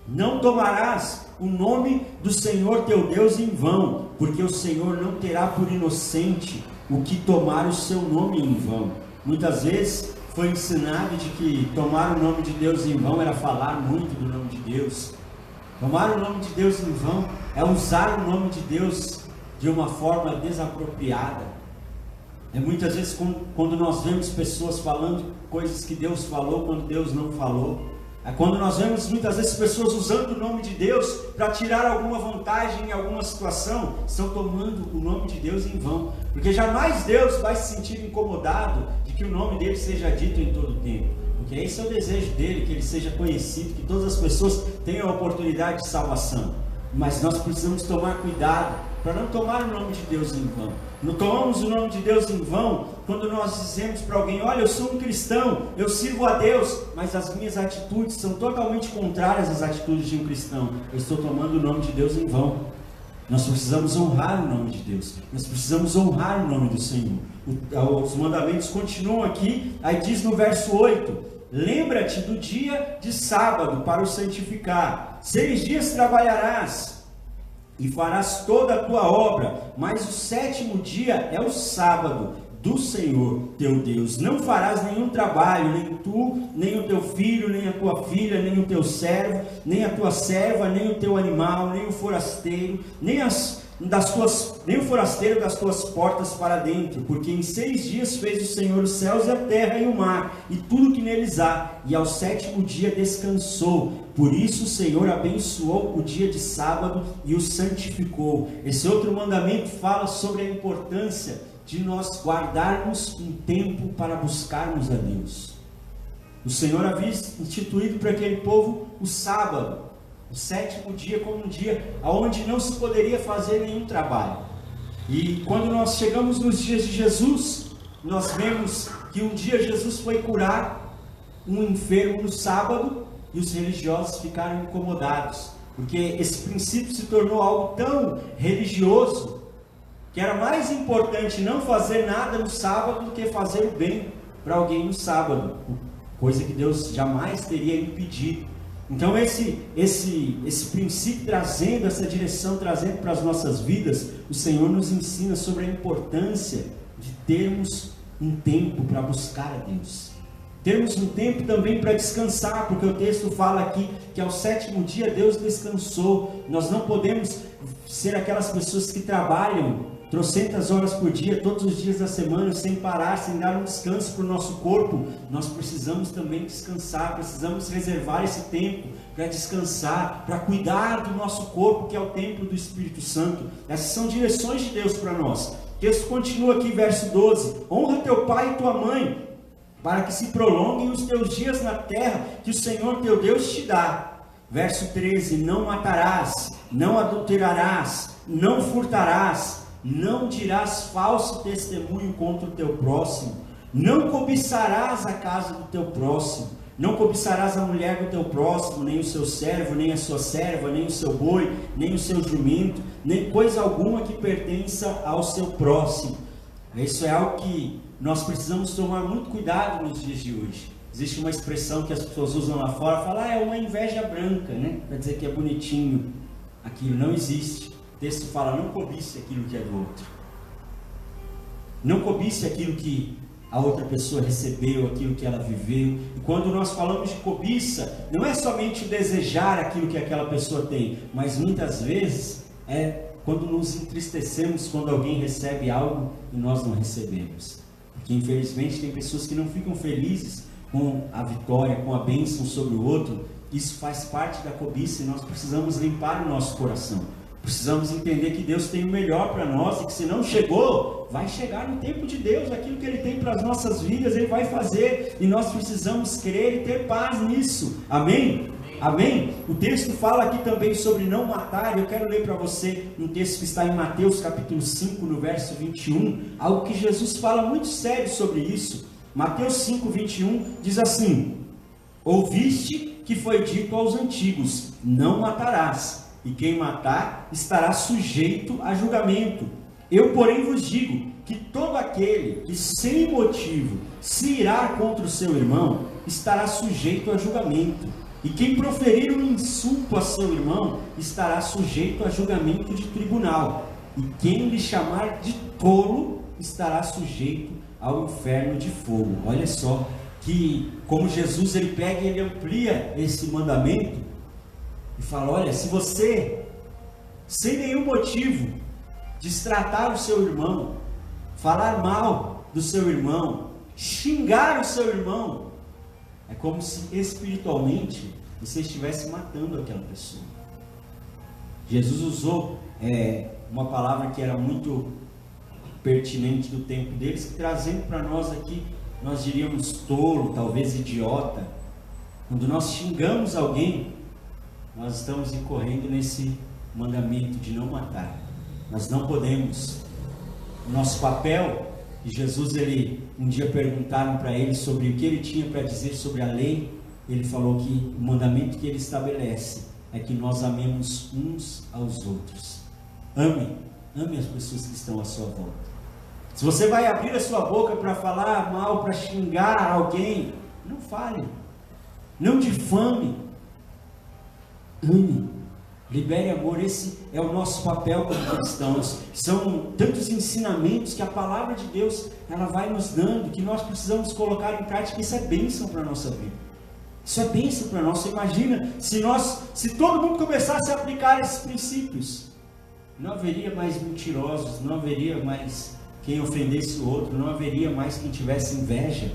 A: não tomarás o nome do Senhor teu Deus em vão, porque o Senhor não terá por inocente o que tomar o seu nome em vão. Muitas vezes foi ensinado de que tomar o nome de Deus em vão era falar muito do nome de Deus. Tomar o nome de Deus em vão é usar o nome de Deus de uma forma desapropriada. Muitas vezes quando nós vemos pessoas falando coisas que Deus falou quando Deus não falou. Quando nós vemos muitas vezes pessoas usando o nome de Deus para tirar alguma vantagem em alguma situação, estão tomando o nome de Deus em vão. Porque jamais Deus vai se sentir incomodado de que o nome dele seja dito em todo o tempo. Porque esse é o desejo dele, que ele seja conhecido, que todas as pessoas tenham a oportunidade de salvação. Mas nós precisamos tomar cuidado para não tomar o nome de Deus em vão. Não tomamos o nome de Deus em vão quando nós dizemos para alguém: olha, eu sou um cristão, eu sirvo a Deus, mas as minhas atitudes são totalmente contrárias às atitudes de um cristão. Eu estou tomando o nome de Deus em vão. Nós precisamos honrar o nome de Deus, nós precisamos honrar o nome do Senhor. Os mandamentos continuam aqui, aí diz no verso 8: lembra-te do dia de sábado para o santificar. 6 dias trabalharás e farás toda a tua obra, mas o 7º dia é o sábado do Senhor teu Deus. Não farás nenhum trabalho, nem tu, nem o teu filho, nem a tua filha, nem o teu servo, nem a tua serva, nem o teu animal, nem o forasteiro, nem o forasteiro das tuas portas para dentro, porque em 6 dias fez o Senhor os céus e a terra e o mar, e tudo que neles há, e ao 7º dia descansou. Por isso o Senhor abençoou o dia de sábado e o santificou. Esse outro mandamento fala sobre a importância de nós guardarmos um tempo para buscarmos a Deus. O Senhor havia instituído para aquele povo o sábado, o sétimo dia, como um dia onde não se poderia fazer nenhum trabalho. E quando nós chegamos nos dias de Jesus, nós vemos que um dia Jesus foi curar um enfermo no sábado e os religiosos ficaram incomodados, porque esse princípio se tornou algo tão religioso que era mais importante não fazer nada no sábado do que fazer o bem para alguém no sábado, coisa que Deus jamais teria impedido. Então esse princípio trazendo essa direção, trazendo para as nossas vidas, o Senhor nos ensina sobre a importância de termos um tempo para buscar a Deus. Termos um tempo também para descansar, porque o texto fala aqui que ao sétimo dia Deus descansou. Nós não podemos ser aquelas pessoas que trabalham trocentas horas por dia, todos os dias da semana, sem parar, sem dar um descanso para o nosso corpo. Nós precisamos também descansar, precisamos reservar esse tempo para descansar, para cuidar do nosso corpo, que é o templo do Espírito Santo. Essas são direções de Deus para nós. O texto continua aqui, verso 12: honra teu pai e tua mãe, para que se prolonguem os teus dias na terra que o Senhor teu Deus te dá. Verso 13: não matarás, não adulterarás, não furtarás, não dirás falso testemunho contra o teu próximo, não cobiçarás a casa do teu próximo, não cobiçarás a mulher do teu próximo, nem o seu servo, nem a sua serva, nem o seu boi, nem o seu jumento, nem coisa alguma que pertença ao seu próximo. Isso é algo que nós precisamos tomar muito cuidado nos dias de hoje. Existe uma expressão que as pessoas usam lá fora, fala, é uma inveja branca, né? Para dizer que é bonitinho. Aquilo não existe. O texto fala, não cobice aquilo que é do outro. Não cobice aquilo que a outra pessoa recebeu, aquilo que ela viveu. E quando nós falamos de cobiça, não é somente desejar aquilo que aquela pessoa tem, mas muitas vezes é quando nos entristecemos quando alguém recebe algo e nós não recebemos. Porque infelizmente tem pessoas que não ficam felizes com a vitória, com a bênção sobre o outro. Isso faz parte da cobiça e nós precisamos limpar o nosso coração. Precisamos entender que Deus tem o melhor para nós e que se não chegou, vai chegar no tempo de Deus. Aquilo que Ele tem para as nossas vidas, Ele vai fazer. E nós precisamos crer e ter paz nisso. Amém? Amém? O texto fala aqui também sobre não matar. Eu quero ler para você um texto que está em Mateus capítulo 5, no verso 21. Algo que Jesus fala muito sério sobre isso. Mateus 5, 21 diz assim: ouviste que foi dito aos antigos, não matarás, e quem matar estará sujeito a julgamento. Eu, porém, vos digo que todo aquele que sem motivo se irá contra o seu irmão estará sujeito a julgamento. E quem proferir um insulto a seu irmão estará sujeito a julgamento de tribunal. E quem lhe chamar de tolo estará sujeito ao inferno de fogo. Olha só que como Jesus ele pega e ele amplia esse mandamento e fala, olha, se você sem nenhum motivo destratar o seu irmão, falar mal do seu irmão, xingar o seu irmão, é como se espiritualmente você estivesse matando aquela pessoa. Jesus usou uma palavra que era muito pertinente do tempo deles, trazendo para nós aqui, nós diríamos tolo, talvez idiota. Quando nós xingamos alguém, nós estamos incorrendo nesse mandamento de não matar. Nós não podemos. O nosso papel, e Jesus, um dia perguntaram para ele sobre o que ele tinha para dizer sobre a lei, ele falou que o mandamento que ele estabelece é que nós amemos uns aos outros. Ame as pessoas que estão à sua volta. Se você vai abrir a sua boca para falar mal, para xingar alguém, não fale, não difame, ame, libere amor. Esse é o nosso papel como cristãos. São tantos ensinamentos que a palavra de Deus ela vai nos dando, que nós precisamos colocar em prática. Isso é bênção para a nossa vida. Isso é bênção para nós. Você imagina se todo mundo começasse a aplicar esses princípios, não haveria mais mentirosos, não haveria mais quem ofendesse o outro, não haveria mais quem tivesse inveja.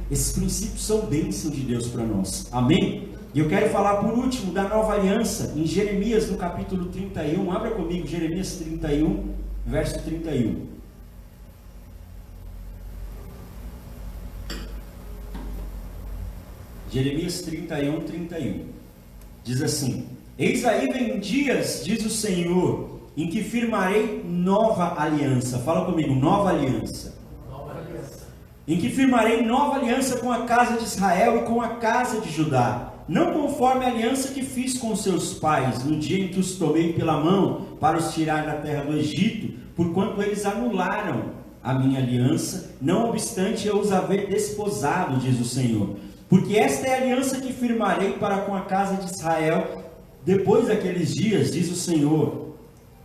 A: Esses princípios são bênção de Deus para nós. Amém? E eu quero falar por último da nova aliança, em Jeremias no capítulo 31, abra comigo, Jeremias 31, verso 31. Jeremias 31, 31. Diz assim: eis aí vem dias, diz o Senhor, em que firmarei nova aliança. Fala comigo, nova aliança.
B: Nova aliança.
A: Em que firmarei nova aliança com a casa de Israel e com a casa de Judá, não conforme a aliança que fiz com seus pais, no dia em que os tomei pela mão para os tirar da terra do Egito, porquanto eles anularam a minha aliança, não obstante eu os haver desposado, diz o Senhor. Porque esta é a aliança que firmarei para com a casa de Israel, depois daqueles dias, diz o Senhor.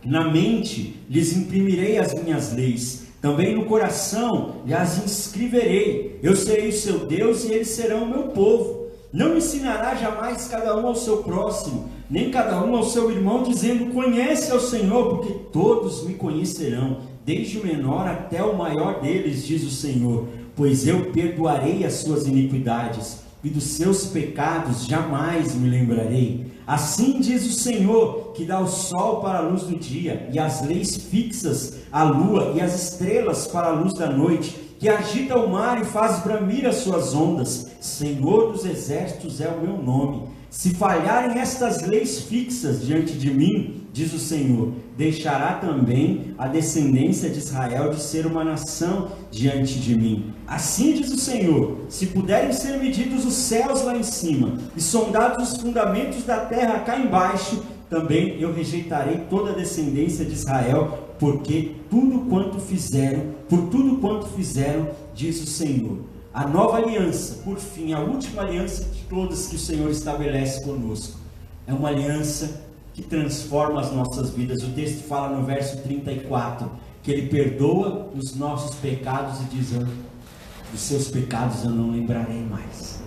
A: Na mente lhes imprimirei as minhas leis, também no coração lhes inscreverei. Eu serei o seu Deus e eles serão o meu povo. Não ensinará jamais cada um ao seu próximo, nem cada um ao seu irmão, dizendo: conhece ao Senhor, porque todos me conhecerão, desde o menor até o maior deles, diz o Senhor. Pois eu perdoarei as suas iniquidades, e dos seus pecados jamais me lembrarei. Assim diz o Senhor, que dá o sol para a luz do dia, e as leis fixas, a lua e as estrelas para a luz da noite, que agita o mar e faz bramir as suas ondas. Senhor dos exércitos é o meu nome. Se falharem estas leis fixas diante de mim, diz o Senhor, deixará também a descendência de Israel de ser uma nação diante de mim. Assim diz o Senhor: se puderem ser medidos os céus lá em cima e sondados os fundamentos da terra cá embaixo, também eu rejeitarei toda a descendência de Israel, porque por tudo quanto fizeram, diz o Senhor. A nova aliança, por fim, a última aliança de todas que o Senhor estabelece conosco, é uma aliança que transforma as nossas vidas. O texto fala no verso 34, que Ele perdoa os nossos pecados e diz: dos seus pecados eu não lembrarei mais.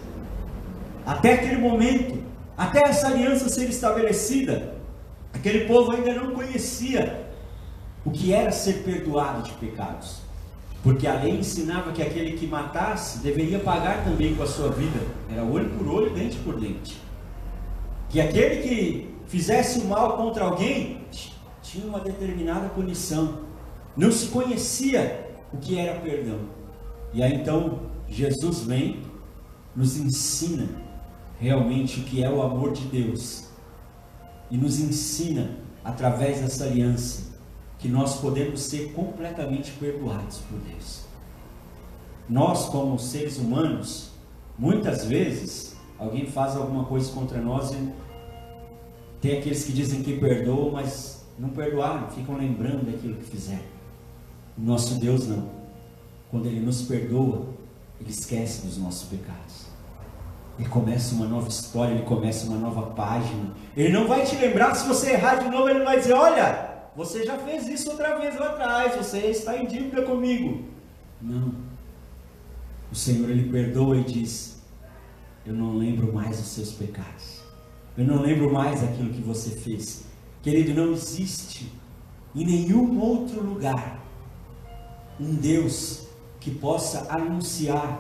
A: Até aquele momento, até essa aliança ser estabelecida, aquele povo ainda não conhecia o que era ser perdoado de pecados, porque a lei ensinava que aquele que matasse deveria pagar também com a sua vida. Era olho por olho, dente por dente. Que aquele que fizesse o mal contra alguém tinha uma determinada punição. Não se conhecia o que era perdão. E aí então Jesus vem, nos ensina realmente o que é o amor de Deus, e nos ensina através dessa aliança que nós podemos ser completamente perdoados por Deus. Nós, como seres humanos, muitas vezes alguém faz alguma coisa contra nós e tem aqueles que dizem que perdoam, mas não perdoaram, ficam lembrando daquilo que fizeram. O nosso Deus não. Quando Ele nos perdoa, Ele esquece dos nossos pecados. Ele começa uma nova história, Ele começa uma nova página. Ele não vai te lembrar, se você errar de novo, Ele não vai dizer: olha, você já fez isso outra vez lá atrás, você está em dívida comigo. Não. O Senhor, Ele perdoa e diz: eu não lembro mais os seus pecados. Eu não lembro mais aquilo que você fez. Querido, não existe em nenhum outro lugar um Deus que possa anunciar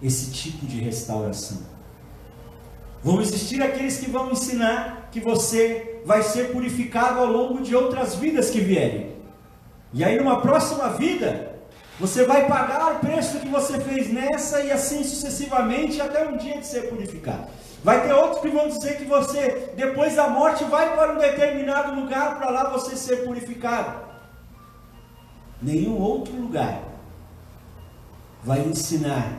A: esse tipo de restauração. Vão existir aqueles que vão ensinar que você vai ser purificado ao longo de outras vidas que vierem. E aí numa próxima vida, você vai pagar o preço que você fez nessa, e assim sucessivamente até um dia de ser purificado. Vai ter outros que vão dizer que você, depois da morte, vai para um determinado lugar, para lá você ser purificado. Nenhum outro lugar vai ensinar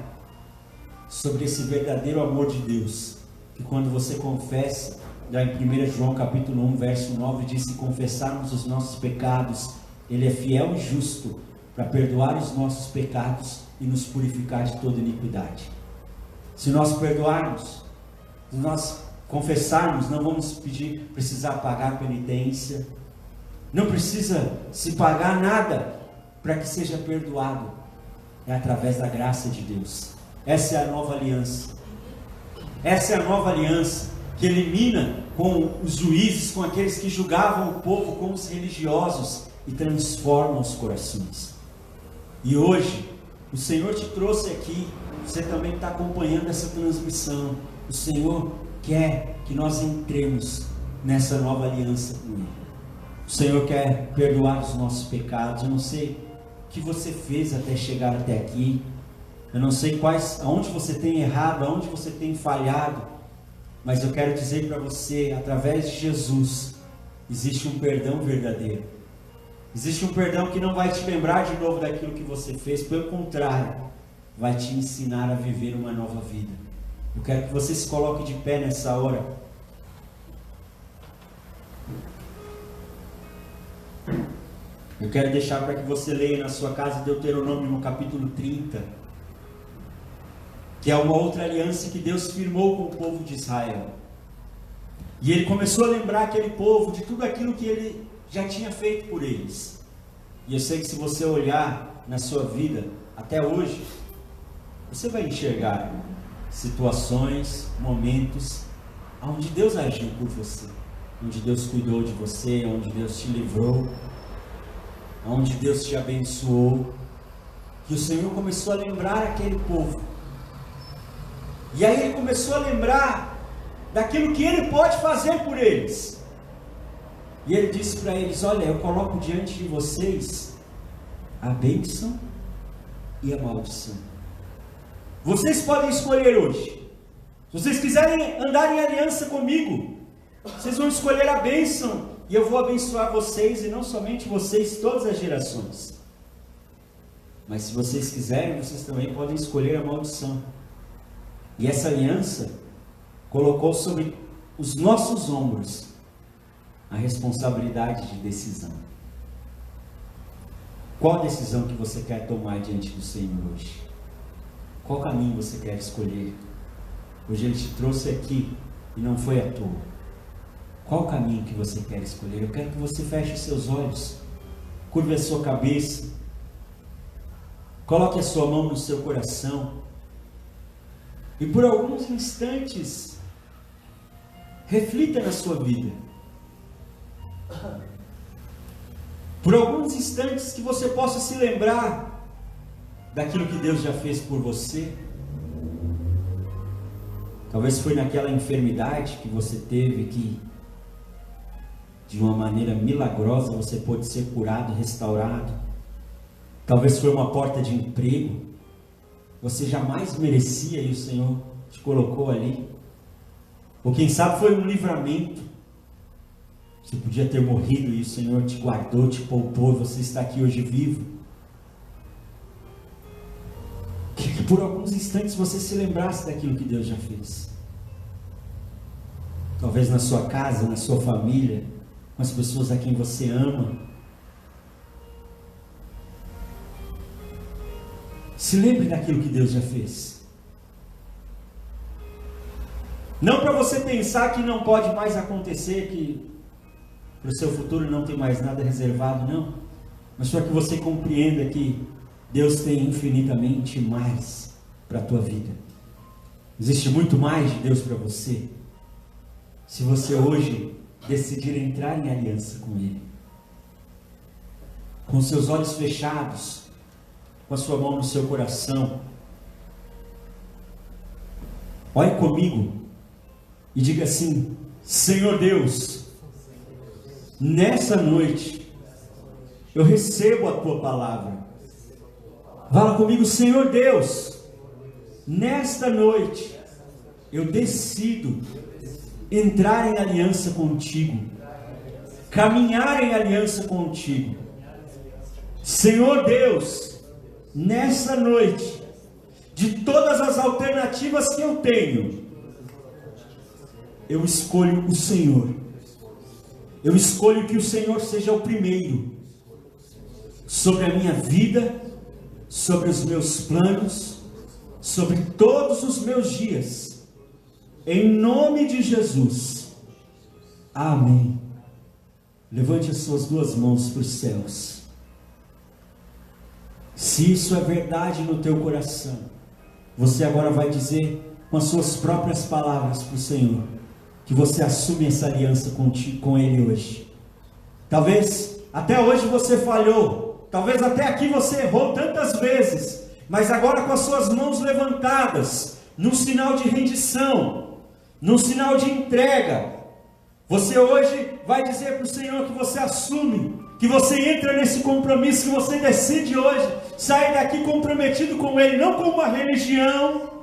A: sobre esse verdadeiro amor de Deus, que quando você confessa, já em 1 João capítulo 1, verso 9, diz: se confessarmos os nossos pecados, Ele é fiel e justo para perdoar os nossos pecados e nos purificar de toda iniquidade. Se nós perdoarmos, se nós confessarmos, não vamos precisar pagar penitência, não precisa se pagar nada para que seja perdoado. É através da graça de Deus. Essa é a nova aliança. Essa é a nova aliança que elimina com os juízes, com aqueles que julgavam o povo, com os religiosos, e transforma os corações. E hoje, o Senhor te trouxe aqui, você também está acompanhando essa transmissão. O Senhor quer que nós entremos nessa nova aliança com Ele. O Senhor quer perdoar os nossos pecados. Eu não sei o que você fez até chegar até aqui. Eu não sei aonde você tem errado, aonde você tem falhado, mas eu quero dizer para você, através de Jesus, existe um perdão verdadeiro. Existe um perdão que não vai te lembrar de novo daquilo que você fez, pelo contrário, vai te ensinar a viver uma nova vida. Eu quero que você se coloque de pé nessa hora. Eu quero deixar para que você leia na sua casa Deuteronômio no capítulo 30, que é uma outra aliança que Deus firmou com o povo de Israel. E Ele começou a lembrar aquele povo de tudo aquilo que Ele já tinha feito por eles. E eu sei que se você olhar na sua vida, até hoje, você vai enxergar situações, momentos, onde Deus agiu por você, onde Deus cuidou de você, onde Deus te livrou, onde Deus te abençoou. E o Senhor começou a lembrar aquele povo. E aí Ele começou a lembrar daquilo que Ele pode fazer por eles. E Ele disse para eles: olha, eu coloco diante de vocês a bênção e a maldição. Vocês podem escolher hoje. Se vocês quiserem andar em aliança comigo, vocês vão escolher a bênção, e eu vou abençoar vocês, e não somente vocês, todas as gerações. Mas se vocês quiserem, vocês também podem escolher a maldição. E essa aliança colocou sobre os nossos ombros a responsabilidade de decisão. Qual decisão que você quer tomar diante do Senhor hoje? Qual caminho você quer escolher? Hoje Ele te trouxe aqui e não foi à toa. Qual caminho que você quer escolher? Eu quero que você feche os seus olhos, curve a sua cabeça, coloque a sua mão no seu coração e por alguns instantes reflita na sua vida. Por alguns instantes que você possa se lembrar daquilo que Deus já fez por você. Talvez foi naquela enfermidade que você teve, que de uma maneira milagrosa você pôde ser curado, restaurado. Talvez foi uma porta de emprego, você jamais merecia e o Senhor te colocou ali. Ou quem sabe foi um livramento. Você podia ter morrido e o Senhor te guardou, te poupou, e você está aqui hoje vivo. Que por alguns instantes você se lembrasse daquilo que Deus já fez. Talvez na sua casa, na sua família, com as pessoas a quem você ama. Se lembre daquilo que Deus já fez. Não para você pensar que não pode mais acontecer, que para o seu futuro não tem mais nada reservado, não. Mas para que você compreenda que Deus tem infinitamente mais para a tua vida. Existe muito mais de Deus para você. Se você hoje decidir entrar em aliança com Ele. Com seus olhos fechados, com a sua mão no seu coração. Olhe comigo e diga assim: Senhor Deus, nessa noite eu recebo a tua palavra. Fala comigo: Senhor Deus, nesta noite eu decido entrar em aliança contigo, caminhar em aliança contigo. Senhor Deus, nessa noite, de todas as alternativas que eu tenho, eu escolho o Senhor. Eu escolho que o Senhor seja o primeiro sobre a minha vida, sobre os meus planos, sobre todos os meus dias. Em nome de Jesus. Amém. Levante as suas duas mãos para os céus. Se isso é verdade no teu coração, você agora vai dizer com as suas próprias palavras para o Senhor, que você assume essa aliança com Ele hoje. Talvez até hoje você falhou, talvez até aqui você errou tantas vezes, mas agora com as suas mãos levantadas, num sinal de rendição, num sinal de entrega, você hoje vai dizer para o Senhor que você assume que você entra nesse compromisso, que você decide hoje sair daqui comprometido com Ele, não com uma religião,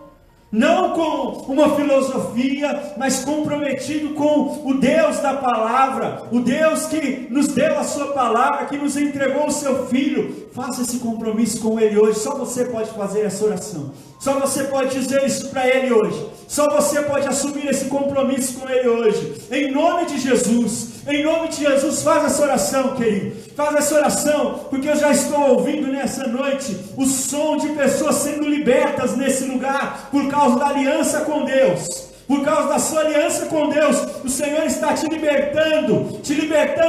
A: não com uma filosofia, mas comprometido com o Deus da palavra, o Deus que nos deu a sua palavra, que nos entregou o seu Filho. Faça esse compromisso com Ele hoje. Só você pode fazer essa oração, só você pode dizer isso para Ele hoje, só você pode assumir esse compromisso com Ele hoje, em nome de Jesus. Em nome de Jesus, faz essa oração, querido, faz essa oração, porque eu já estou ouvindo nessa noite o som de pessoas sendo libertas nesse lugar, por causa da aliança com Deus. Por causa da sua aliança com Deus, o Senhor está te libertando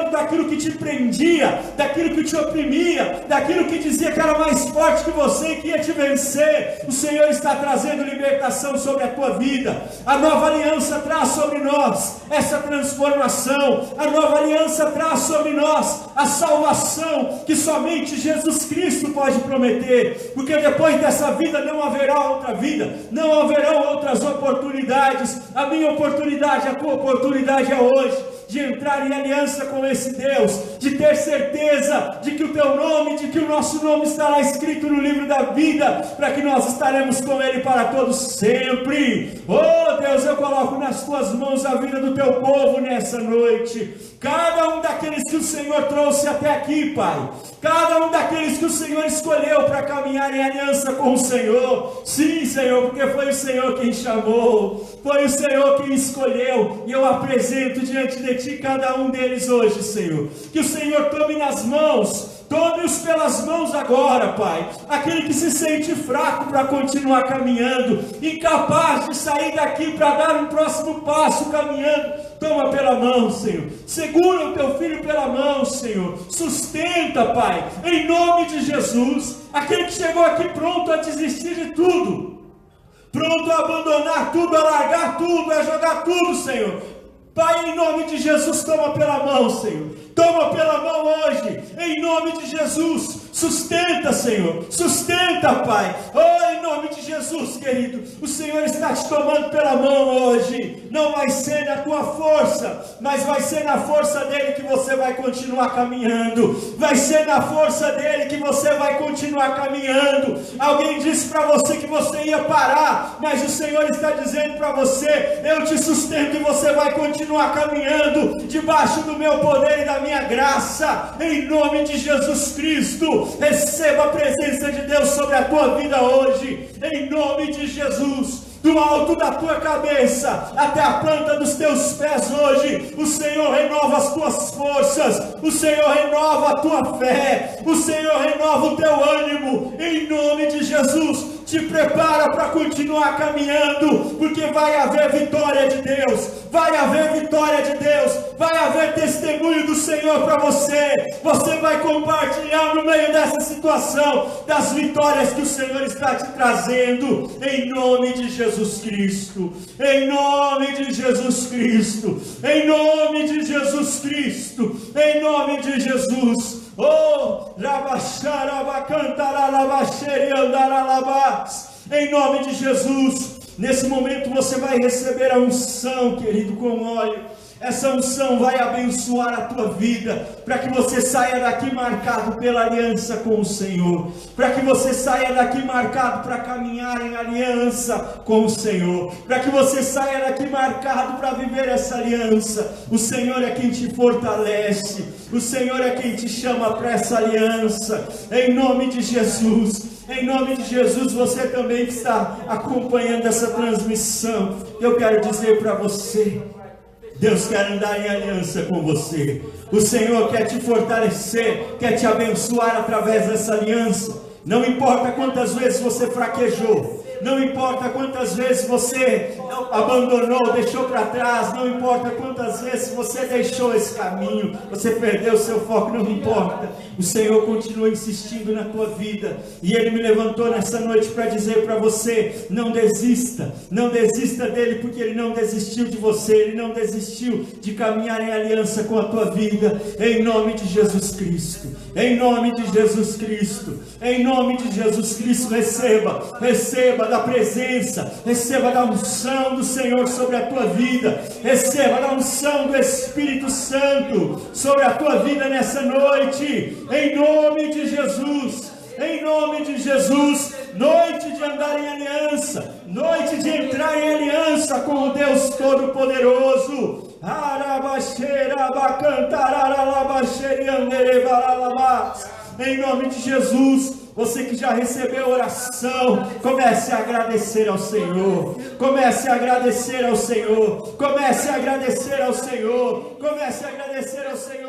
A: daquilo que te prendia, daquilo que te oprimia, daquilo que dizia que era mais forte que você e que ia te vencer. O Senhor está trazendo libertação sobre a tua vida. A nova aliança traz sobre nós essa transformação. A nova aliança traz sobre nós a salvação que somente Jesus Cristo pode prometer, porque depois dessa vida não haverá outra vida, não haverão outras oportunidades. A minha oportunidade, a tua oportunidade é hoje, de entrar em aliança com esse Deus, de ter certeza de que o teu nome, de que o nosso nome estará escrito no livro da vida, para que nós estaremos com Ele para todos sempre. Oh Deus, eu coloco nas tuas mãos a vida do teu povo nessa noite, cada um daqueles que o Senhor trouxe até aqui, Pai, cada um daqueles que o Senhor escolheu para caminhar em aliança com o Senhor. Sim, Senhor, porque foi o Senhor quem chamou, foi o Senhor quem escolheu, e eu apresento diante de Ti cada um deles hoje, Senhor. Que o Senhor tome nas mãos, tome-os pelas mãos agora, Pai. Aquele que se sente fraco para continuar caminhando, incapaz de sair daqui para dar um próximo passo caminhando, toma pela mão, Senhor. Segura o teu filho pela mão, Senhor. Sustenta, Pai, em nome de Jesus. Aquele que chegou aqui pronto a desistir de tudo, pronto a abandonar tudo, a largar tudo, a jogar tudo, Senhor. Pai, em nome de Jesus, toma pela mão, Senhor. Toma pela mão hoje, em nome de Jesus. Sustenta, Senhor, sustenta, Pai. Oh, em nome de Jesus, querido, o Senhor está te tomando pela mão hoje. Não vai ser na tua força, mas vai ser na força dEle que você vai continuar caminhando. Vai ser na força dEle que você vai continuar caminhando. Alguém disse para você que você ia parar, mas o Senhor está dizendo para você: eu te sustento e você vai continuar caminhando, debaixo do meu poder e da minha graça, em nome de Jesus Cristo. Receba a presença de Deus sobre a tua vida hoje, em nome de Jesus. Do alto da tua cabeça até a planta dos teus pés hoje, o Senhor renova as tuas forças, o Senhor renova a tua fé, o Senhor renova o teu ânimo, em nome de Jesus. Te prepara para continuar caminhando, porque vai haver vitória de Deus, vai haver vitória de Deus, vai haver testemunho do Senhor para você. Você vai compartilhar no meio dessa situação das vitórias que o Senhor está te trazendo, em nome de Jesus Cristo, em nome de Jesus Cristo, em nome de Jesus Cristo, em nome de Jesus. Oh, em nome de Jesus. Nesse momento você vai receber a unção, querido, com óleo. Essa unção vai abençoar a tua vida, para que você saia daqui marcado pela aliança com o Senhor, para que você saia daqui marcado para caminhar em aliança com o Senhor, para que você saia daqui marcado para viver essa aliança. O Senhor é quem te fortalece, o Senhor é quem te chama para essa aliança, em nome de Jesus. Em nome de Jesus, você também que está acompanhando essa transmissão, eu quero dizer para você: Deus quer andar em aliança com você. O Senhor quer te fortalecer, quer te abençoar através dessa aliança. Não importa quantas vezes você fraquejou, não importa quantas vezes você abandonou, deixou para trás, não importa quantas vezes você deixou esse caminho, você perdeu o seu foco, não importa. O Senhor continua insistindo na tua vida, e Ele me levantou nessa noite para dizer para você: não desista, não desista dEle, porque Ele não desistiu de você, Ele não desistiu de caminhar em aliança com a tua vida, em nome de Jesus Cristo, em nome de Jesus Cristo, em nome de Jesus Cristo. Receba, receba da presença, receba da unção do Senhor sobre a tua vida, receba da unção do Espírito Santo sobre a tua vida nessa noite, em nome de Jesus. Em nome de Jesus, noite de andar em aliança, noite de entrar em aliança com o Deus Todo-Poderoso. Em nome de Jesus, você que já recebeu oração, comece a agradecer ao Senhor, comece a agradecer ao Senhor, comece a agradecer ao Senhor, comece a agradecer ao Senhor.